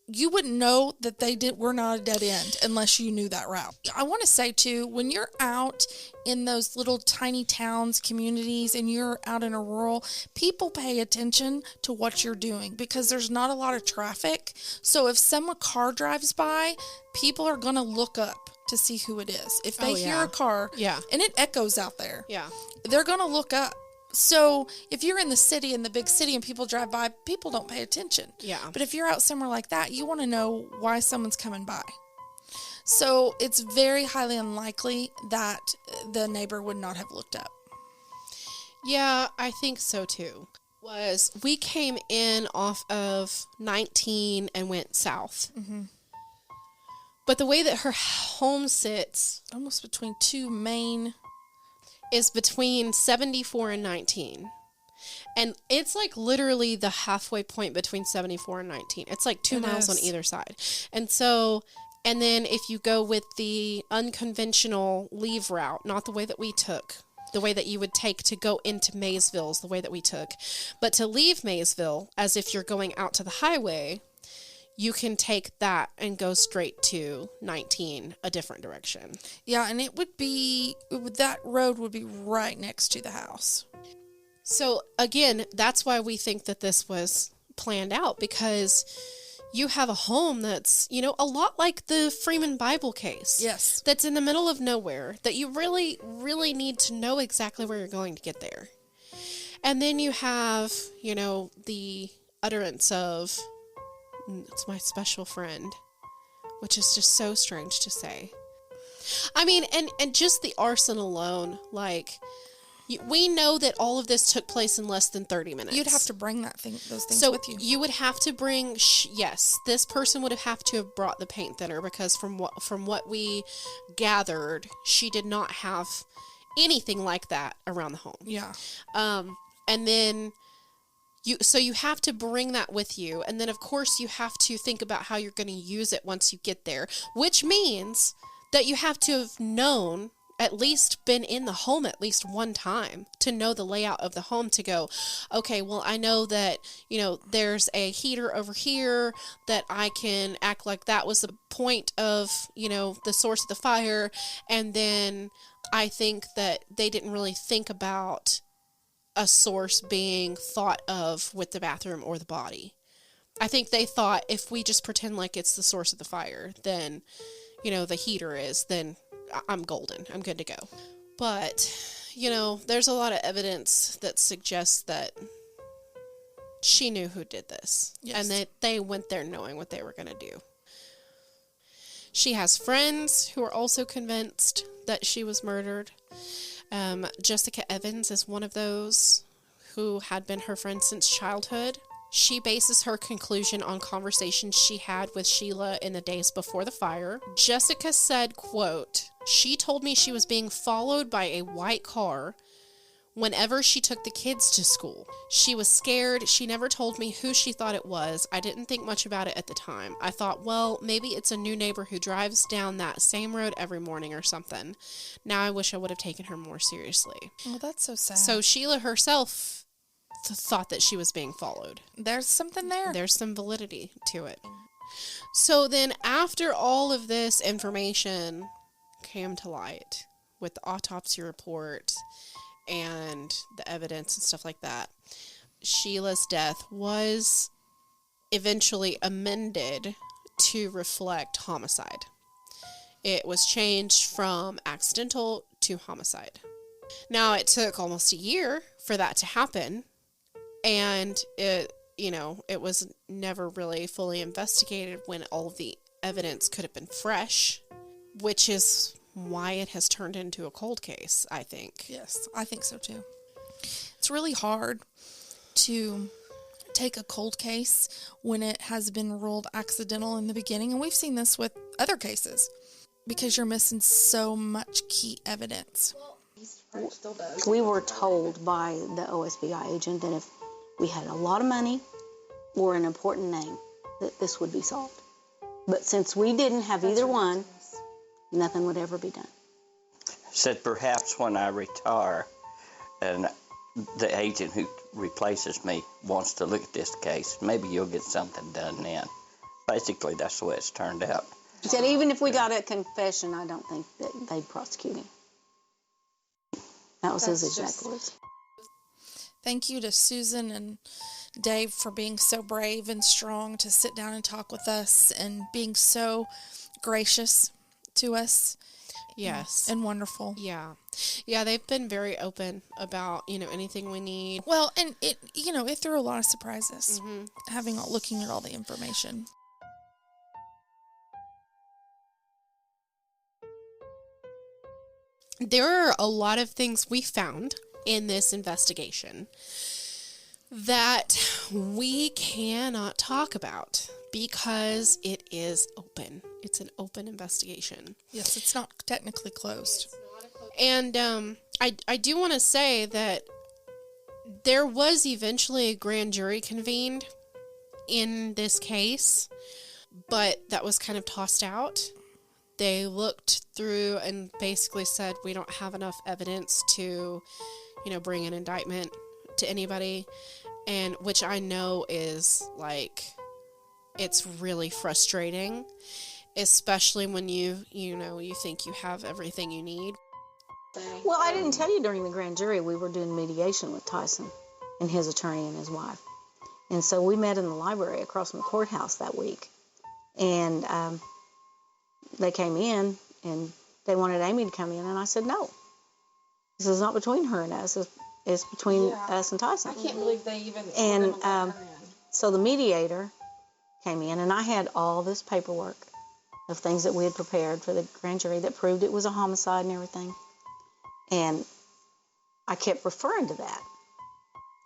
you wouldn't know that were not a dead end unless you knew that route. I want to say too, when you're out in those little tiny towns, communities, and you're out in a rural, people pay attention to what you're doing because there's not a lot of traffic. So if a car drives by, people are going to look up to see who it is. If they hear a car, and it echoes out there, they're going to look up. So if you're in the big city and people drive by, people don't pay attention. Yeah. But if you're out somewhere like that, you want to know why someone's coming by. So it's very highly unlikely that the neighbor would not have looked up. Yeah, I think so too. We came in off of 19 and went south. Mm-hmm. But the way that her home sits, almost between 2 main, is between 74 and 19. And it's like literally the halfway point between 74 and 19. It's like 2 miles on either side. And then if you go with the unconventional leave route, not the way that we took, the way that you would take to go into Maysville is the way that we took. But to leave Maysville, as if you're going out to the highway, you can take that and go straight to 19, a different direction. Yeah, and that road would be right next to the house. So, again, that's why we think that this was planned out, because you have a home that's, a lot like the Freeman Bible case. Yes. That's in the middle of nowhere, that you really, really need to know exactly where you're going to get there. And then you have, the utterance of, it's my special friend, which is just so strange to say. I mean, and just the arson alone, like, we know that all of this took place in less than 30 minutes. You'd have to bring those things with you. So you would have to bring, yes, this person would have to have brought the paint thinner, because from what we gathered, she did not have anything like that around the home. Yeah. And then you have to bring that with you. And then, of course, you have to think about how you're going to use it once you get there, which means that you have to have known, at least been in the home at least one time to know the layout of the home, to go, okay, well, I know that, there's a heater over here, that I can act like that was the point of, the source of the fire. And then I think that they didn't really think about a source being thought of with the bathroom or the body. I think they thought, if we just pretend like it's the source of the fire, then, the heater is, then I'm golden. I'm good to go. But, there's a lot of evidence that suggests that she knew who did this. Yes. And that they went there knowing what they were going to do. She has friends who are also convinced that she was murdered. Jessica Evans is one of those who had been her friend since childhood. She bases her conclusion on conversations she had with Sheila in the days before the fire. Jessica said, quote, "She told me she was being followed by a white car whenever she took the kids to school. She was scared. She never told me who she thought it was. I didn't think much about it at the time. I thought, well, maybe it's a new neighbor who drives down that same road every morning or something. Now I wish I would have taken her more seriously." Oh, that's so sad. So Sheila herself thought that she was being followed. There's something there. There's some validity to it. So then after all of this information came to light with the autopsy report and the evidence and stuff like that, Sheila's death was eventually amended to reflect homicide. It was changed from accidental to homicide. Now, it took almost a year for that to happen, and it was never really fully investigated when all of the evidence could have been fresh, which is why it has turned into a cold case, I think. Yes, I think so too. It's really hard to take a cold case when it has been ruled accidental in the beginning, and we've seen this with other cases, because you're missing so much key evidence. We were told by the OSBI agent that if we had a lot of money or an important name, that this would be solved. But since we didn't have either one, nothing would ever be done. Said perhaps when I retire and the agent who replaces me wants to look at this case, maybe you'll get something done then. Basically, that's the way it's turned out. He said even if we got a confession, I don't think that they'd prosecute him. That was his exact words. Thank you to Susan and Dave for being so brave and strong to sit down and talk with us and being so gracious to us. Yes. And wonderful. Yeah. Yeah, they've been very open about, anything we need. Well, and it threw a lot of surprises, looking at all the information. There are a lot of things we found in this investigation that we cannot talk about because it is open. It's an open investigation. Yes, it's not technically closed. And I do want to say that there was eventually a grand jury convened in this case, but that was kind of tossed out. They looked through and basically said, we don't have enough evidence to, bring an indictment to anybody. And which I know is it's really frustrating, especially when you think you have everything you need. Well, I didn't tell you during the grand jury we were doing mediation with Tyson and his attorney and his wife. And so we met in the library across from the courthouse that week. And they came in and they wanted Amy to come in, and I said no. This is not between her and us. It's between us and Tyson. I can't believe they even And so the mediator came in, and I had all this paperwork of things that we had prepared for the grand jury that proved it was a homicide and everything. And I kept referring to that.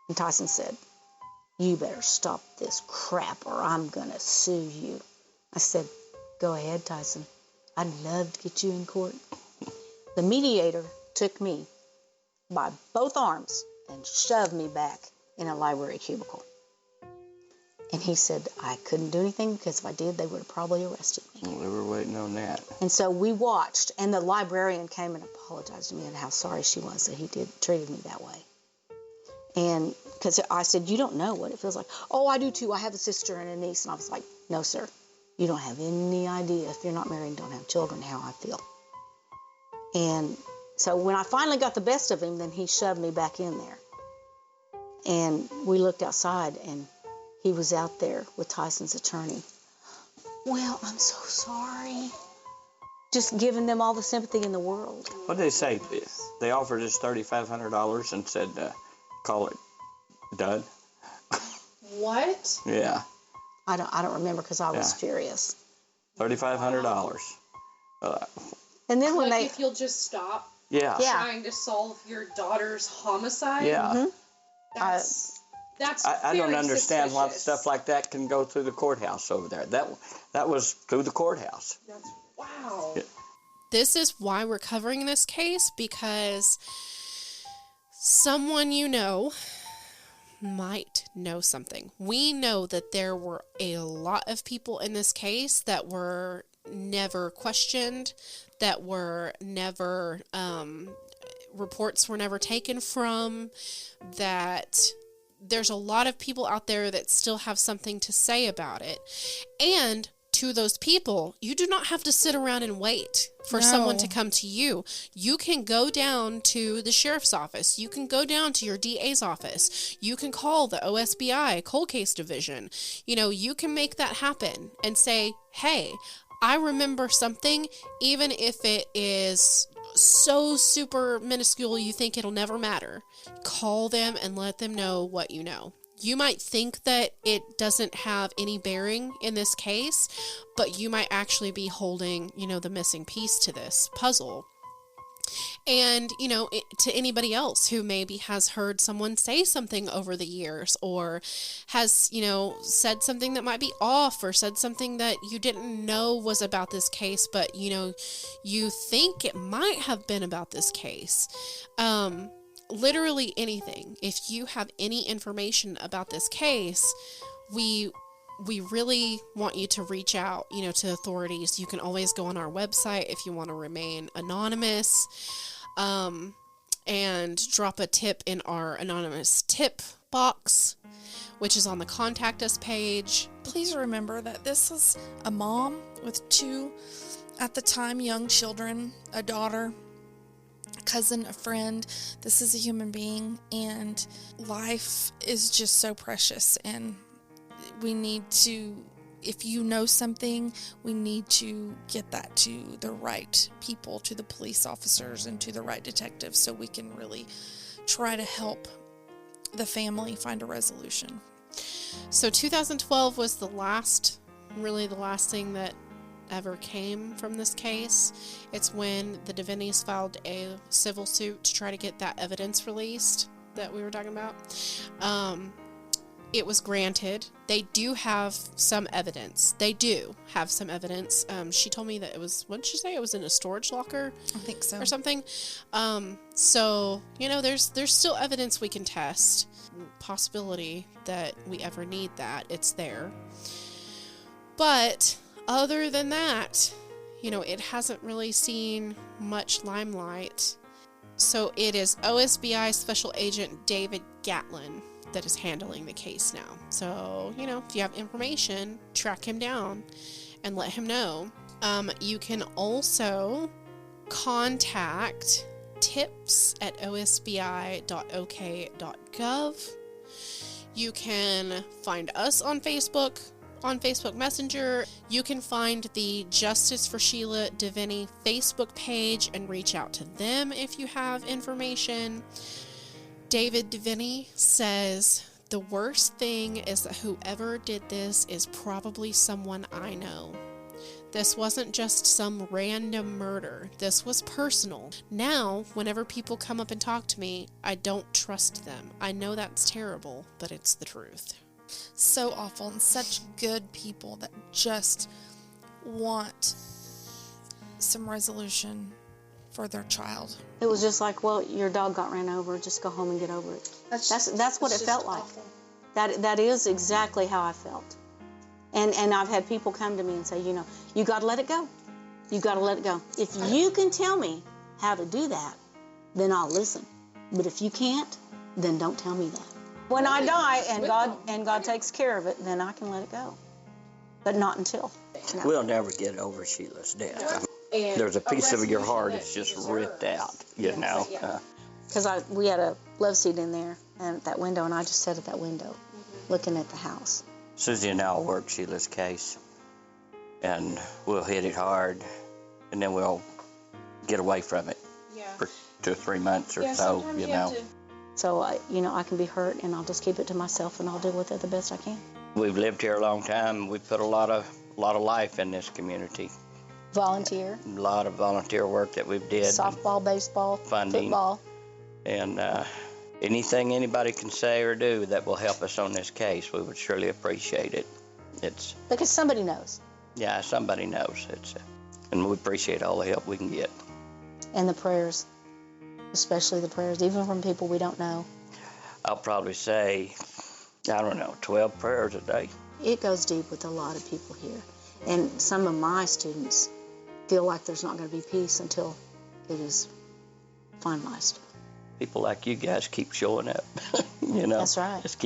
And Tyson said, "You better stop this crap or I'm going to sue you." I said, "Go ahead, Tyson. I'd love to get you in court." The mediator took me by both arms and shoved me back in a library cubicle. And he said I couldn't do anything because if I did, they would have probably arrested me. Well, we were waiting on that. And so we watched, and the librarian came and apologized to me and how sorry she was that he treated me that way. And because I said, "You don't know what it feels like." "Oh, I do too. I have a sister and a niece." And I was like, "No, sir. You don't have any idea, if you're not married and don't have children, how I feel." And so when I finally got the best of him, then he shoved me back in there. And we looked outside, and he was out there with Tyson's attorney. "Well, I'm so sorry. just giving them all the sympathy in the world. What did they say? They offered us $3,500 and said, call it done. What? Yeah. I don't remember because I was furious. $3,500. And then when if you'll just stop trying to solve your daughter's homicide. Yeah. That's I don't very understand why suspicious. stuff like that can go through the courthouse over there. That was through the courthouse. Wow. Yeah. This is why we're covering this case, because someone you know might know something. We know that there were a lot of people in this case that were never questioned, that were never, reports were never taken from, that there's a lot of people out there that still have something to say about it. And to those people, you do not have to sit around and wait for someone to come to you. You can go down to the sheriff's office. You can go down to your DA's office. You can call the OSBI cold case division. You can make that happen and say, hey, I remember something, even if it is so super minuscule you think it'll never matter. Call them and let them know what you know. You might think that it doesn't have any bearing in this case, but you might actually be holding, the missing piece to this puzzle. And, to anybody else who maybe has heard someone say something over the years, or has, said something that might be off, or said something that you didn't know was about this case, but, you think it might have been about this case. Literally anything. If you have any information about this case, we really want you to reach out, to authorities. You can always go on our website if you want to remain anonymous, and drop a tip in our anonymous tip box, which is on the Contact Us page. Please remember that this is a mom with 2, at the time, young children, a daughter, a cousin, a friend. This is a human being, and life is just so precious, and we need to, if you know something, we need to get that to the right people, to the police officers and to the right detectives, so we can really try to help the family find a resolution. So 2012 was the last thing that ever came from this case. It's when the Devineys filed a civil suit to try to get that evidence released that we were talking about. It was granted. They do have some evidence. She told me that it was, what did she say? It was in a storage locker? I think so. Or something. So, there's still evidence we can test. Possibility that we ever need that, it's there. But other than that, it hasn't really seen much limelight. So it is OSBI Special Agent David Gatlin that is handling the case now. So, if you have information, track him down and let him know. You can also contact tips@osbi.ok.gov. You can find us on Facebook Messenger. You can find the Justice for Sheila Deviney Facebook page and reach out to them if you have information. David Deviney says, the worst thing is that whoever did this is probably someone I know. This wasn't just some random murder. This was personal. Now, whenever people come up and talk to me, I don't trust them. I know that's terrible, but it's the truth. So awful, and such good people that just want some resolution for their child. It was just like, well, your dog got ran over. Just go home and get over it. That's what it felt like. That is exactly how I felt. And I've had people come to me and say, you got to let it go. You got to let it go. If you can tell me how to do that, then I'll listen. But if you can't, then don't tell me that. When I die and God takes care of it, then I can let it go. But not until. No. We'll never get over Sheila's death. There's a piece of your heart that's just ripped out, Because we had a love seat in there and that window, and I just sat at that window looking at the house. Susie and I will work Sheila's case, and we'll hit it hard, and then we'll get away from it Yeah. for 2 or 3 months or Yeah, so, sometimes you you have know. to. So, I can be hurt, and I'll just keep it to myself, and I'll deal with it the best I can. We've lived here a long time. We've put a lot of life in this community. Volunteer, A lot of volunteer work that we've did. softball, baseball, Funding. football. And anything anybody can say or do that will help us on this case, we would surely appreciate it. It's, Because somebody knows. yeah, somebody knows. And we appreciate all the help we can get. And the prayers, especially the prayers, even from people we don't know. I'll probably say, 12 prayers a day. It goes deep with a lot of people here. And some of my students feel like there's not going to be peace until it is finalized. People like you guys keep showing up, you know. That's right. Just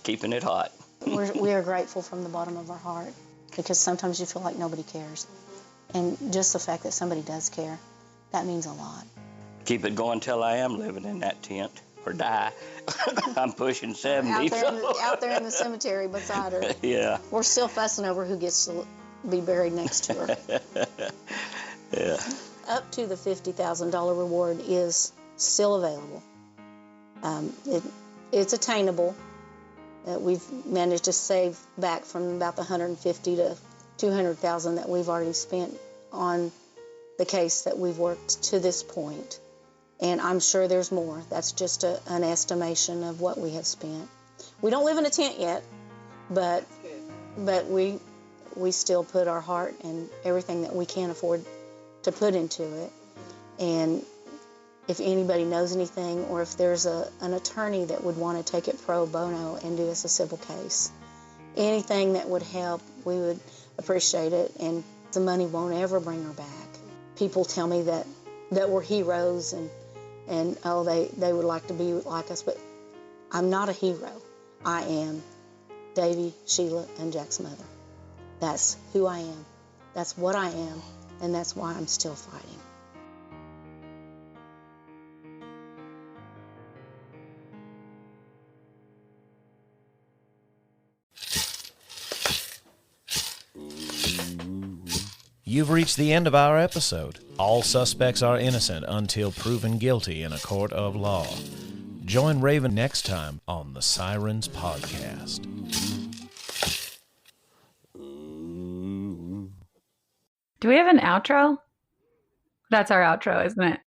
keeping it hot. We are grateful from the bottom of our heart, because sometimes you feel like nobody cares. And just the fact that somebody does care, that means a lot. Keep it going till I am living in that tent or die. I'm pushing 70. Out there in the cemetery beside her. Yeah. We're still fussing over who gets to be buried next to her. Yeah. Up to the $50,000 reward is still available. It's attainable. We've managed to save back from about the $150,000 to $200,000 that we've already spent on the case that we've worked to this point. And I'm sure there's more. That's just an estimation of what we have spent. We don't live in a tent yet, but we still put our heart and everything that we can afford to put into it. And if anybody knows anything, or if there's an attorney that would want to take it pro bono and do us a civil case, anything that would help, we would appreciate it. And the money won't ever bring her back. People tell me that we're heroes and they would like to be like us, but I'm not a hero. I am Davy, Sheila, and Jack's mother. That's who I am. That's what I am, and that's why I'm still fighting. You've reached the end of our episode. All suspects are innocent until proven guilty in a court of law. Join Raven next time on the Sirens Podcast. Do we have an outro? That's our outro, isn't it?